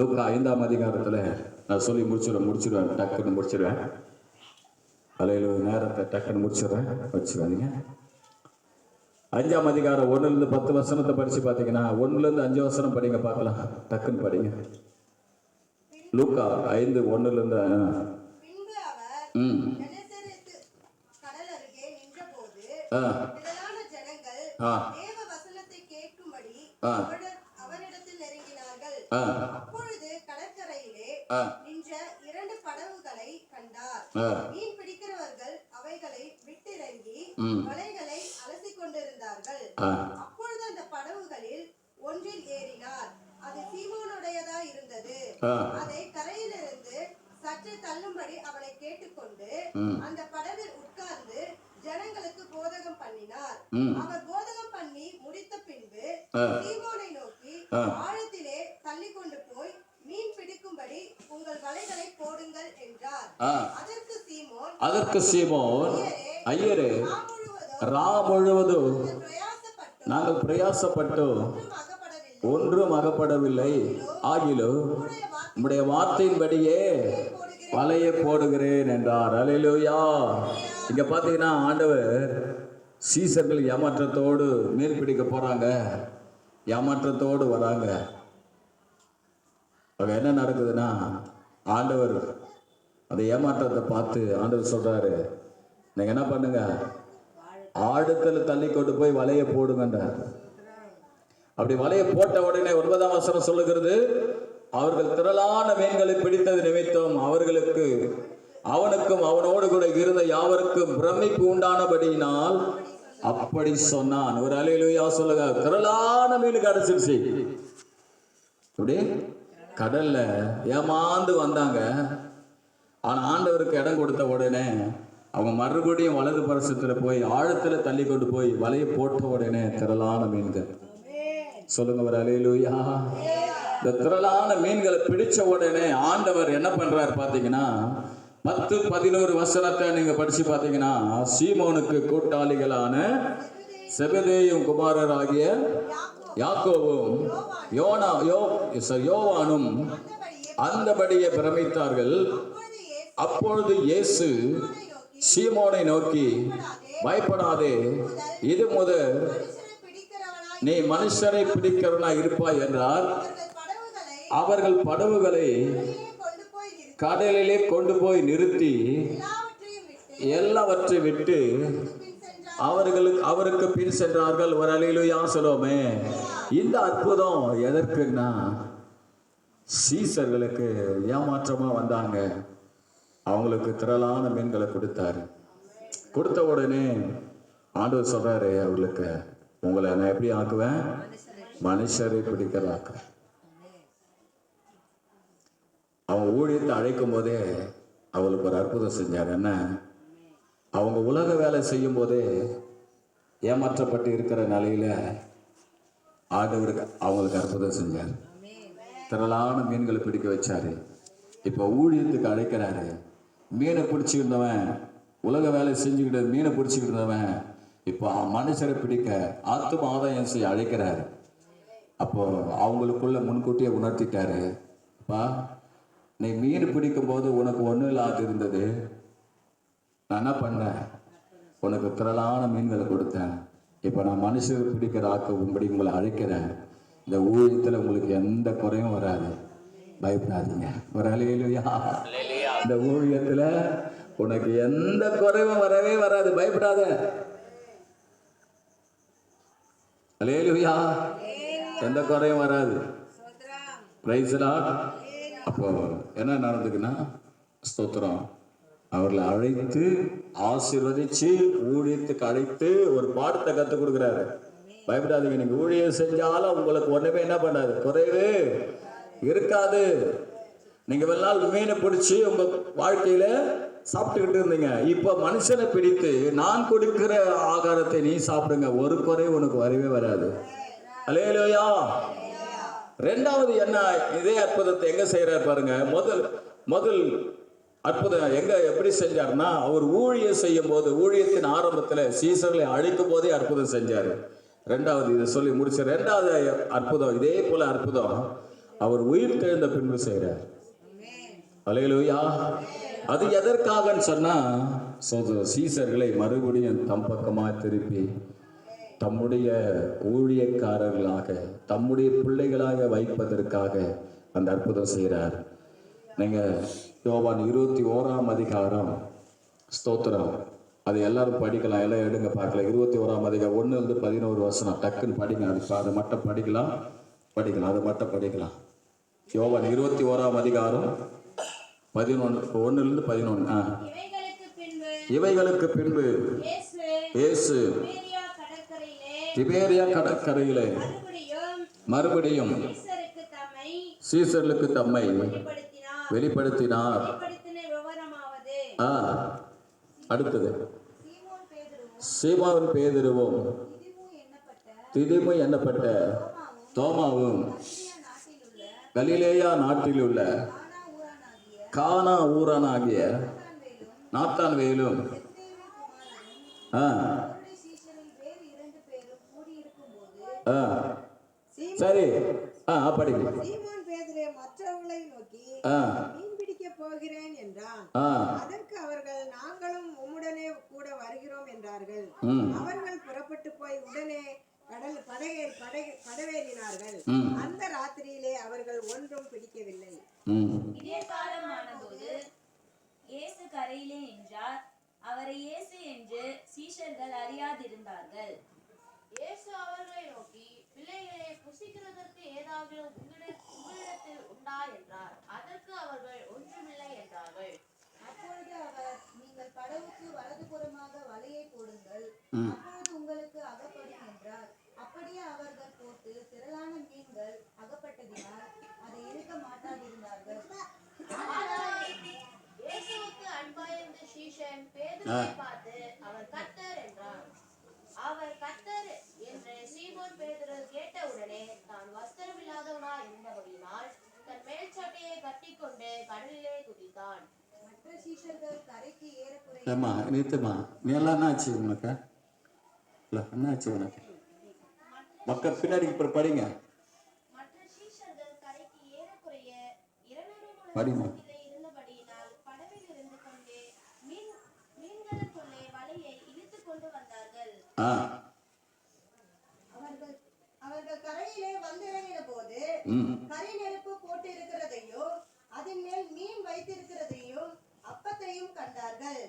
Speaker 1: லூக்கா 5ஆம் அதிகாரத்துல நான் சொல்லி முடிச்சிடுவேன். டக்குன்னு முடிச்சிடுவேன். அல்லேலூயா. நேரத்தை டக்குன்னு முடிச்சிடுறேன், வச்சுக்காதீங்க. 5ஆம் அதிகாரம் 1-10 வசனத்தை படிச்சு பார்த்தீங்கன்னா 1-5 வசனம் படிங்க பார்க்கலாம். டக்குன்னு படிங்க. லூக்கா 5:1-5.
Speaker 2: பின்பு அவர் கெனசரேத்து கடல் அருகே நின்றபோது திரளான ஜனங்கள் தேவ வசனத்தை கேட்கும்படி அவரிடத்தில் நெருங்கினார்கள். அப்பொழுது கடற்கரையிலே நின்ற 2 படகுகளை கண்டார். மீன் பிடிக்கிறவர்கள் அவைகளை விட்டிறங்கி வலைகளை அலசிக் கொண்டிருந்தார்கள். அப்பொழுது அந்த படகுகளில் ஒன்றில் ஏறினார். அது சீமோனுடையதா இருந்தது. அதை கரையிலிருந்து சற்று தள்ளும்படி அவனை கேட்டுக்கொண்டு அந்த படவில் உட்கார்ந்து ஜனங்களுக்கு போதகம் பண்ணினார். அவர் போதகம் பண்ணி முடித்த பின்பு சீமோனை நோக்கி, ஆழத்திலே தள்ளி கொண்டு போய் மீன் பிடிக்கும்படி உங்கள் வலைகளை போடுங்கள் என்றார். அதற்கு சீமோன், ஐயரே,
Speaker 1: ரா முழுவதும் நாங்கள் பிரயாசப்பட்டோம், ஒன்றும் அகப்படவில்லை. ஆகிலும் உம்முடைய வார்த்தையின்படியே வலையை போடுகிறேன் என்றார். அல்லேலூயா. இங்க பாத்தீங்கன்னா ஆண்டவர் சீசர்கள் ஏமாற்றத்தோடு மீன் பிடிக்க போறாங்க, ஏமாற்றத்தோடு வராங்க. அங்க என்ன நடக்குதுன்னா, ஆண்டவர் அந்த ஏமாற்றத்தை பார்த்து ஆண்டவர் சொல்றாரு, நீங்க என்ன பண்ணுங்க, ஆழத்துல தள்ளி கொண்டு போய் வலையை போடுங்கன்றார். அப்படி வலையை போட்ட உடனே 9ஆம் வசனம் சொல்லுகிறது, அவர்கள் திரளான மீன்களை பிடித்தது நிமித்தம் அவனுக்கும் அவனோடு கூட இருந்த யாவருக்கும் பிரமிப்பு உண்டானபடியினால் அப்படி சொன்னான். ஒரு அல்லேலூயா சொல்லுங்க. திரளான மீன் கிடைச்சிருச்சு. அப்படி கடல்ல ஏமாந்து வந்தாங்க. ஆனா ஆண்டவருக்கு இடம் கொடுத்த உடனே அவங்க மறுபடியும் வலது பரிசத்துல போய் ஆழத்துல தள்ளி கொண்டு போய் வலையை போட்ட உடனே திரளான மீன்கள். சொல்லுங்க ஒரு அல்லேலூயா. இந்த திரளான மீன்களை பிடிச்ச உடனே ஆண்டவர் என்ன பண்றாரு பாத்தீங்கன்னா, 10-11 வசனத்தை நீங்க படிச்சு பாத்தீங்கன்னா, சீமோனுக்கு கூட்டாளிகளான செபதேயும் குமாரராகிய யாக்கோவும் யோவானும் அந்தபடியே பிரமித்தார்கள். அப்பொழுது இயேசு சீமோனை நோக்கி, பயப்படாதே, இது முதல் நீ மனுஷரை பிடிக்கிறவனா இருப்பாய் என்றார். அவர்கள் படகுகளை கடலிலே கொண்டு போய் நிறுத்தி எல்லாவற்றை விட்டு அவருக்கு பின் சென்றார்கள். ஒரு அல்லேலூயா சொல்லுவோமே. இந்த அற்புதம் எதற்குன்னா, சீசர்களுக்கு ஏமாற்றமா வந்தாங்க, அவங்களுக்கு திரளான மீன்களை கொடுத்தாரு. கொடுத்த உடனே ஆண்டவர் சொல்றாரு அவர்களுக்கு, உங்களை நான் எப்படி ஆக்குவேன், மனுஷரை பிடிக்கிறதாக்குவேன். அவங்க ஊழியத்தை அழைக்கும் போதே அவளுக்கு ஒரு அற்புதம் செஞ்சார். என்ன, அவங்க உலக வேலை செய்யும் போதே ஏமாற்றப்பட்டு இருக்கிற நிலையில ஆண்டவருக்கு அவங்களுக்கு அற்புதம் செஞ்சார். திரளான மீன்களை பிடிக்க வச்சாரு. இப்போ ஊழியத்துக்கு அழைக்கிறாரு. மீனை பிடிச்சிருந்தவன், உலக வேலை செஞ்சுக்கிட்டு மீனை பிடிச்சிக்கிட்டு இருந்தவன் இப்போ மனுஷரை பிடிக்க ஆத்தும ஆதாயம் செய்ய அழைக்கிறாரு. அப்போ அவங்களுக்குள்ள முன்கூட்டியே உணர்த்திட்டாரு, அப்பா நீ மீன் பிடிக்கும் போது உனக்கு ஒன்றும் இல்லாது இருந்தது, நான் என்ன பண்ணேன், உனக்கு திரளான மீன்களை கொடுத்தேன். இப்போ நான் மனுஷர் பிடிக்கிற ஆக்கும்படி உங்களை அழைக்கிறேன். இந்த ஊழியத்தில் உங்களுக்கு எந்த குறையும் வராது, பயப்படாதீங்க. ஒரு அல்லேலூயா. இந்த ஊழியத்தில் உனக்கு எந்த குறைவும் வரவே வராது, பயப்படாத. அல்லேலூயா. எந்த குறையும் வராது. Praise the Lord. அப்போ என்ன நடந்துக்குன்னா, ஸ்தோத்திரம், அவர்களை அழைத்து ஆசீர்வதிச்சு ஊழியத்துக்கு அழைத்து ஒரு பாடத்தை கற்றுக் கொடுக்குறாரு. பயப்படாதீங்க, நீங்க ஊழியம் செஞ்சாலும் உங்களுக்கு ஒண்ணுமே என்ன பண்ணாது, குறைவு இருக்காது. நீங்க வெள்ளால் மீனை பிடிச்சி உங்க வாழ்க்கையில சாப்பிட்டுக்கிட்டு இருந்தீங்க, இப்ப மனுஷனை பிடித்து நான் கொடுக்கிற ஆகாரத்தை நீ சாப்பிடுங்க, ஒரு குறை உனக்கு வரவே வராது. அல்லேலூயா. ரெண்டாவது என்ன, இதே அற்புதத்தை எங்க செய்யறாரு பாருங்க. முதல் அற்புதம் எங்க எப்படி செஞ்சார்னா, அவர் ஊழியம் செய்யும் போது, ஊழியத்தின் ஆரம்பத்துல சீசர்களை அழைக்கும் போதே அற்புதம் செஞ்சாரு. ரெண்டாவது இதை சொல்லி முடிச்ச ரெண்டாவது அற்புதம், இதே போல அற்புதம் அவர் உயிர் தெழுந்த பின்பு செய்கிறார். அல்லேலூயா. அது எதற்காகன்னு சொன்னா, சீசர்களை மறுபடியும் தம் பக்கமா திருப்பி தம்முடைய ஊழியக்காரர்களாக, தம்முடைய பிள்ளைகளாக வைப்பதற்காக அந்த அற்புதம் செய்கிறார். நீங்க யோவான் 21ஆம் அதிகாரம், ஸ்தோத்திரம், அது எல்லாரும் படிக்கலாம், எல்லாம் எடுங்க பார்க்கலாம். 21ஆம் அதிகாரம் 1-11 வசனம் டக்குன்னு படிங்க. அதை மட்டும் படிக்கலாம், அதை மட்டும் படிக்கலாம். யோவான் 21ஆம் அதிகாரம் 1-11. இவைகளுக்கு பின்பு இயேசு திபேரியா கடற்கரையிலே மறுபடியும் சீசர்களுக்கு தம்மை வெளிப்படுத்தினார். அடுத்தது, சீமோன் பேதுருவும் திதிமு எண்ணப்பட்ட தோமாவும் கலிலேயா நாட்டில் உள்ள கானா ஊரானாகிய நாத்தான்வேலும் சரி படிங்க.
Speaker 2: சீமோன் பேதுரு மற்றவர்களை நோக்கி மீன் பிடிக்க போகிறேன் என்றான். அதற்கு அவர்கள், நாங்களும் உம்முடனே கூட வருகிறோம் என்றார்கள். அவர்கள் புறப்பட்டு போய் உடனே படவேறினார்கள். அந்த ராத்திரியிலே அவர்கள் ஒன்றும் பிடிக்கவில்லை.
Speaker 3: இதே காலமானபோது இயேசு கரையிலே நின்றார். அவரை இயேசு என்று சீஷர்கள் அறியாதிருந்தார்கள்.
Speaker 4: இயேசு அவர்களை நோக்கி, பிள்ளைகளே, புசிக்கிறதற்கு ஏதாவது உங்களிடத்தில் உண்டா என்றார். அதற்கு அவர்கள், ஒன்றுமில்லை என்றார்கள்.
Speaker 2: அப்பொழுது அவர், நீங்கள் படவுக்கு வலதுபுறமாக வலையை போடுங்கள், அப்பொழுது உங்களுக்கு அகப்படும் என்றார். அப்படியே அவர்கள் போட்டு திரளான மீன்கள் அகப்பட்டதினால் அதை இழுக்க மாட்டாதிருந்தார்கள்.
Speaker 4: இயேசுவுக்கு அன்பாயிருந்த சீஷன் பேதுருவை பார்த்து, அவர் கர்த்தர் என்றார். அவர் கர்த்தர் என்று சீமோன் பேதுரு கேட்டவுடனே, தான் வஸ்திரமில்லாதவனா இருந்தபடியினால் தன் மேல் சட்டையை கட்டிக்கொண்டு கடலிலே குதித்தான்.
Speaker 2: மற்ற சீஷர்கள் கரைக்கு ஏறக்குறைய
Speaker 1: நீ எல்லாம் என்னாச்சு உனக்கு? என்னாச்சு உனக்கு? மக்கள் பின்னாடி படிங்க.
Speaker 4: மற்ற சீஷர்கள் கரைக்கு ஏறக்குறைய 200
Speaker 1: படிங்க.
Speaker 4: இருந்தபடியினால் படவில் இருந்து கொண்டு மீன்களுக்குள்ளே வலையை இழுத்துக் கொண்டு வந்தார்கள்.
Speaker 2: அவர்கள் கரையிலே வந்திறங்கின போது கரை நெருப்பு போட்டு இருக்கிறதையும் அதன் மேல் மீன் வைத்திருக்கிறதையும் அப்பத்தையும் கண்டார்கள்.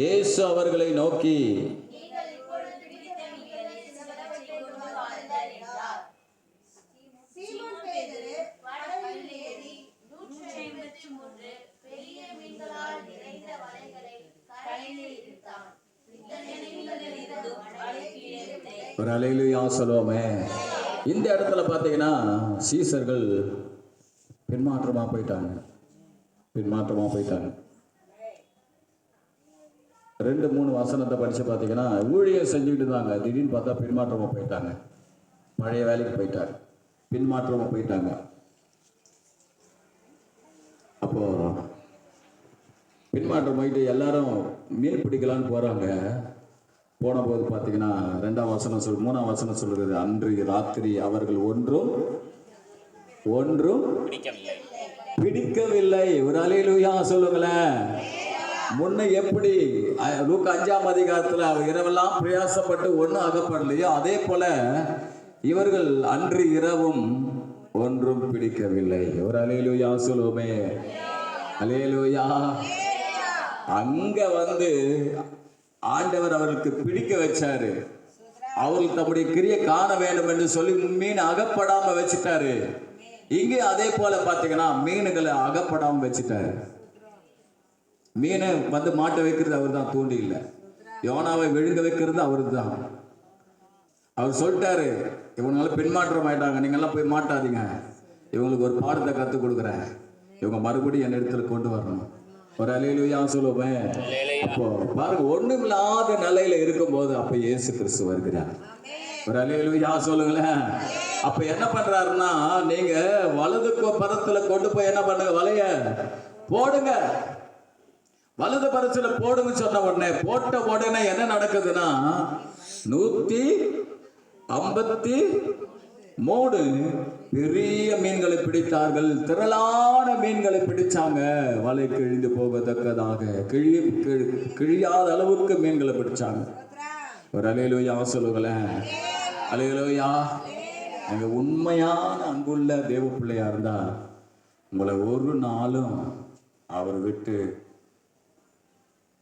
Speaker 1: இயேசு அவர்களை நோக்கி,
Speaker 4: நீங்கள் இப்பொழுது பிடித்த மீன்களை சிலவற்றை கொண்டு வாருங்கள் என்றார்.
Speaker 2: சீமோன் பேதுரு படவில் ஏறி
Speaker 4: 153 பெரிய மீன்களால் நிறைந்த வலைகளை கரையில் இழுத்தான்.
Speaker 1: ஒரு அல்லேலூயா சொல்லுவோமே. இந்த இடத்துல பார்த்தீங்கன்னா சீசர்கள் பின்மாற்றமா போயிட்டாங்க. 2-3 வசனத்தை படிச்சு பார்த்தீங்கன்னா ஊழியம் செஞ்சுக்கிட்டு இருந்தாங்க. திடீர்னு பார்த்தா பின்மாற்றமா போயிட்டாங்க. பழைய வேலைக்கு போயிட்டாங்க, பின்மாற்றமா போயிட்டாங்க. அப்போ பின்மாற்றம் போயிட்டு எல்லாரும் மீன் பிடிக்கலான்னு போறாங்க. போன போது பார்த்தீங்கன்னா 2ஆம் வசனம் 3ஆம் வசனம் சொல்லுறது, அன்று ராத்திரி அவர்கள் ஒன்றும் பிடிக்கவில்லை. ஒரு அல்லேலூயா சொல்லுங்களேன். முன்ன எப்படி லூக்கா 5ஆம் அதிகாரத்துல இரவெல்லாம் பிரயாசப்பட்டு ஒன்றும் அகப்படலையோ, அதே போல இவர்கள் அன்று இரவும் ஒன்றும் பிடிக்கவில்லை. ஒரு அல்லேலூயா சொல்லுவோமே. அல்லேலூயா. அங்க வந்து ஆண்டவர் அவர்களுக்கு பிடிக்க வச்சாரு. அவர்கள் தம்முடைய கிரியை காண வேண்டும் என்று சொல்லி மீன் அகப்படாம வச்சுட்டாரு. இங்கே அதே போல பாத்தீங்கன்னா மீன்களை அகப்படாம வச்சுட்டாரு. மீனை வந்து மாட்ட வைக்கிறது அவர் தான், தூண்டி இல்லை. யோனாவை விழுங்க வைக்கிறது அவரு தான். அவர் சொல்லிட்டாரு, இவங்களால பின்மாற்றம் ஆயிட்டாங்க, நீங்கெல்லாம் போய் மாட்டாதீங்க, இவங்களுக்கு ஒரு பாடத்தை கற்றுக் கொடுக்குறேன், இவங்க மறுபடியும் என் இடத்துல கொண்டு வரணும். ஒரு அல்லேலூயா சொல்லுவேன். அப்போ பாருங்க, ஒண்ணுமில்லாத நிலையில இருக்கும்போது அப்ப இயேசு கிறிஸ்து வருகிறார். ஒரு அல்லேலூயா சொல்லுங்களேன். அப்ப என்ன பண்றாருன்னா, நீங்க வலது பரத்துல கொண்டு போய் என்ன பண்ணுங்க, வலைய போடுங்க, வலது பரத்துல போடுங்க சொன்ன உடனே, போட்ட உடனே என்ன நடக்குதுன்னா 153 பெரிய மீன்களை பிடித்தார்கள். திரளான மீன்களை பிடிச்சாங்க. வலை கிழிந்து போகத்தக்கதாக கிழியாத அளவுக்கு மீன்களை பிடிச்சாங்க. ஒரு அல்லேலூயா சொல்லுங்களேன். அல்லேலூயா. நீங்க உண்மையான அன்புள்ள தேவ பிள்ளையா இருந்தா உங்களை ஒரு நாளும்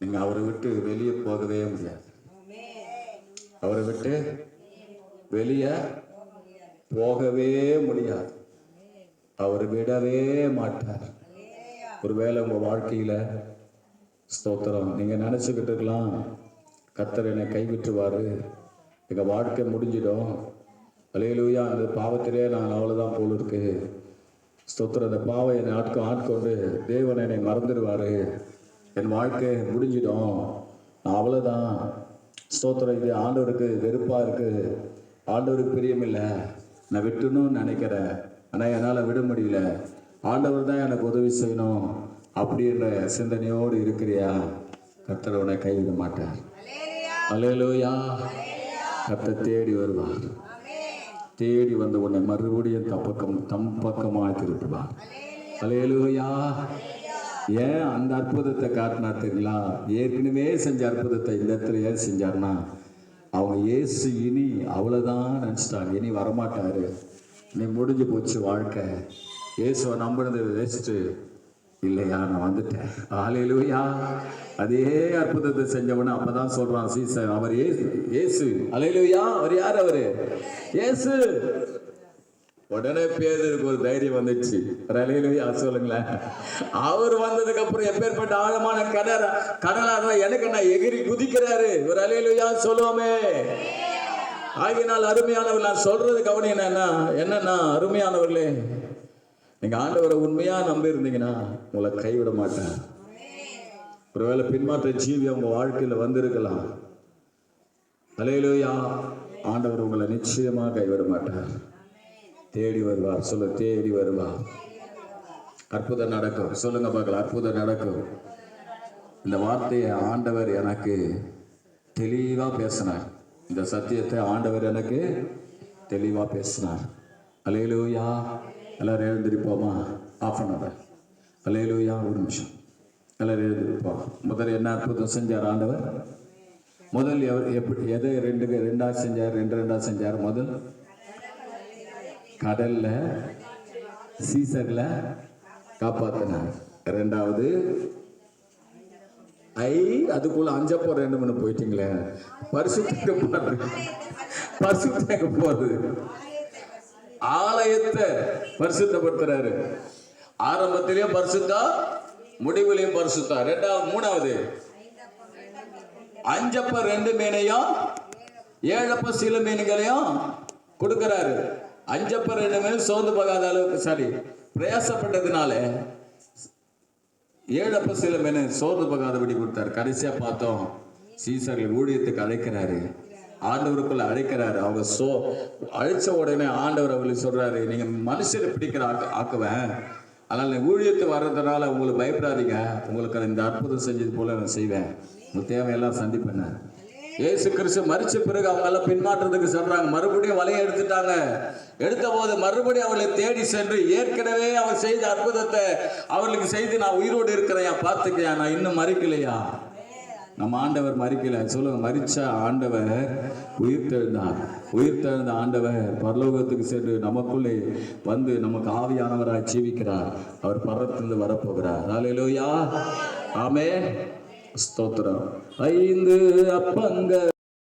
Speaker 1: நீங்க அவரை விட்டு வெளியே போகவே முடியாது. அவரை விட்டு வெளியே போகவே முடியாது. அவர் விடவே மாட்டார். ஒருவேளை உங்க வாழ்க்கையில ஸ்தோத்திரம் நீங்க நினைச்சுக்கிட்டு இருக்கலாம், கர்த்தர் என்னை கைவிட்டுவாரு, எங்க வாழ்க்கை முடிஞ்சிடும், அல்லேலூயா, அந்த பாவத்திலே நான் அவ்வளவுதான் போல இருக்கு, ஸ்தோத்திரம் அந்த பாவம் என்னை ஆட்கொண்டு தேவன் என்னை மறந்துடுவாரு, என் வாழ்க்கை முடிஞ்சிடும், நான் அவ்வளவுதான், ஸ்தோத்திரம் இது ஆண்டவருக்கு வெறுப்பா இருக்கு, ஆண்டவருக்கு பிரியமில்லை, நான் விட்டுணும்னு நினைக்கிறேன், ஆனால் என்னால் விட முடியல, ஆண்டவர் தான் எனக்கு உதவி செய்யணும் அப்படின்ற சிந்தனையோடு இருக்கிறியா? கர்த்தர் உன்னை கைவிட மாட்டார். அல்லேலூயா. கர்த்தர் தேடி வருவார். தேடி வந்து உன்னை மறுபடியும் தம் பக்கமாக திருப்புவார். அல்லேலூயா. ஏன் அந்த அற்புதத்தை காட்டினா தெரியுங்களா? ஏற்கனவே செஞ்ச அற்புதத்தை இந்த இடத்துல ஏன் செஞ்சார்னா, அவங்க இயேசு இனி அவ்வளோதான் நினச்சிட்டாங்க, இனி வரமாட்டாரு, நீ முடிஞ்சு போச்சு வாழ்க்கை, இயேசுவை நம்பினது வேஸ்ட்டு, இல்லையா நான் வந்துட்டேன். அல்லேலூயா. அதே அற்புதத்தை செஞ்சவன அப்பதான் சொல்றான் சீசர், அவர் இயேசு. அல்லேலூயா. அவர் யார்? அவரு இயேசு. உடனே பேருக்கு ஒரு தைரியம் வந்துச்சு. அல்லேலூயா சொல்லுங்களேன். அவர் வந்ததுக்கு அப்புறம் எப்பேற்பட்ட ஆழமான கடலா எனக்கு நான் எகிரி குதிக்கிறாரு. ஒரு அல்லேலூயா சொல்லுவோமே. ஆகினால் அருமையானவர், நான் சொல்றது கவனிங்க என்னன்னா, அருமையானவர்களே, நீங்க ஆண்டவரை உண்மையா நம்பி இருந்தீங்கன்னா உங்களை கைவிட மாட்டார். ஒருவேளை பின்மாற்ற ஜீவி உங்க வாழ்க்கையில வந்திருக்கலாம். அல்லேலூயா. ஆண்டவர் உங்களை நிச்சயமா கைவிட மாட்டார். தேடி வருவார். சொல்ல, தேடி வருவார். அற்புதம் நடக்கும். சொல்லுங்க பார்க்கலாம். அற்புதம் நடக்கும். இந்த வார்த்தையை ஆண்டவர் எனக்கு தெளிவா பேசினார். இந்த சத்தியத்தை ஆண்டவர் எனக்கு தெளிவா பேசினார். அல்லேலூயா. எல்லாரும் எழுந்திருப்போமா? Of an hour. அல்லேலூயா. ஒரு நிமிஷம் எல்லாரும் எழுந்திருப்போம். முதல்ல என்ன அற்புதம் செஞ்சார் ஆண்டவர்? முதல் எதை ரெண்டா செஞ்சார்? ரெண்டா செஞ்சார். முதல் கடல்ல சீசர்ல காப்பாத்தினார். ரெண்டாவது அதுக்குள்ள அஞ்சப்போ 2 மணி போயிட்டீங்களே, பரிசுத்தங்க போறது, ஆலயத்தை பரிசுத்தப்படுத்துறாரு. ஆரம்பத்திலேயும் பரிசுத்தா, முடிவுலையும் பரிசுத்தா. மூணாவது அஞ்சப்ப 2 மீனையும் 7 சில மீன்களையும் கொடுக்கிறாரு. அஞ்சப்ப 2 மீன் சோர்ந்து போகாத அளவுக்கு பிரயாசப்பட்டதுனால 7 சில மீன் சோர்ந்து போகாதபடி கொடுத்தாரு. கடைசியா பார்த்தோம், சீசர்கள் ஊழியத்துக்கு அழைக்கிறாரு, ஆண்டவருக்குள்ள அழைக்கிறாரு. அவங்க அழைச்ச உடனே ஆண்டவர் அவங்களுக்கு சொல்றாரு, நீங்க மனுஷரை பிடிக்கிற ஆக்குவேன், அதனால ஊழியத்துக்கு வர்றதுனால உங்களுக்கு பயப்படாதீங்க, உங்களுக்கு இந்த அற்புதம் செஞ்சது போல நான் செய்வேன், உங்களுக்கு தேவையெல்லாம் சந்திப்பேன். இயேசு கிறிஸ்து மரிச்ச பிறகு அவங்க எல்லாம் பின்மாற்றத்துக்கு சொல்றாங்க. மறுபடியும் வலையை எடுத்துட்டாங்க. எடுத்த போது மறுபடியும் அவர்களை தேடி சென்று ஏற்கனவே அவர் செய்த அற்புதத்தை அவர்களுக்கு செய்து, நான் உயிரோடு இருக்கிறேன், பார்த்துக்கையா, நான் இன்னும் மறிக்கலையா? நம்ம ஆண்டவர் மறிக்கல. சொல்லுங்க, மரிச்ச ஆண்டவர் உயிர்த்தெழுந்தார். உயிர்த்தெழுந்த ஆண்டவர் பரலோகத்துக்கு சென்று நமக்குள்ளே வந்து நமக்கு ஆவியானவராய் ஜீவிக்கிறார். அவர் பரத்திலிருந்து வரப்போகிறார். அல்லேலூயா. ஆமென். ஸ்தோத்திரம். 5 அப்பங்கள்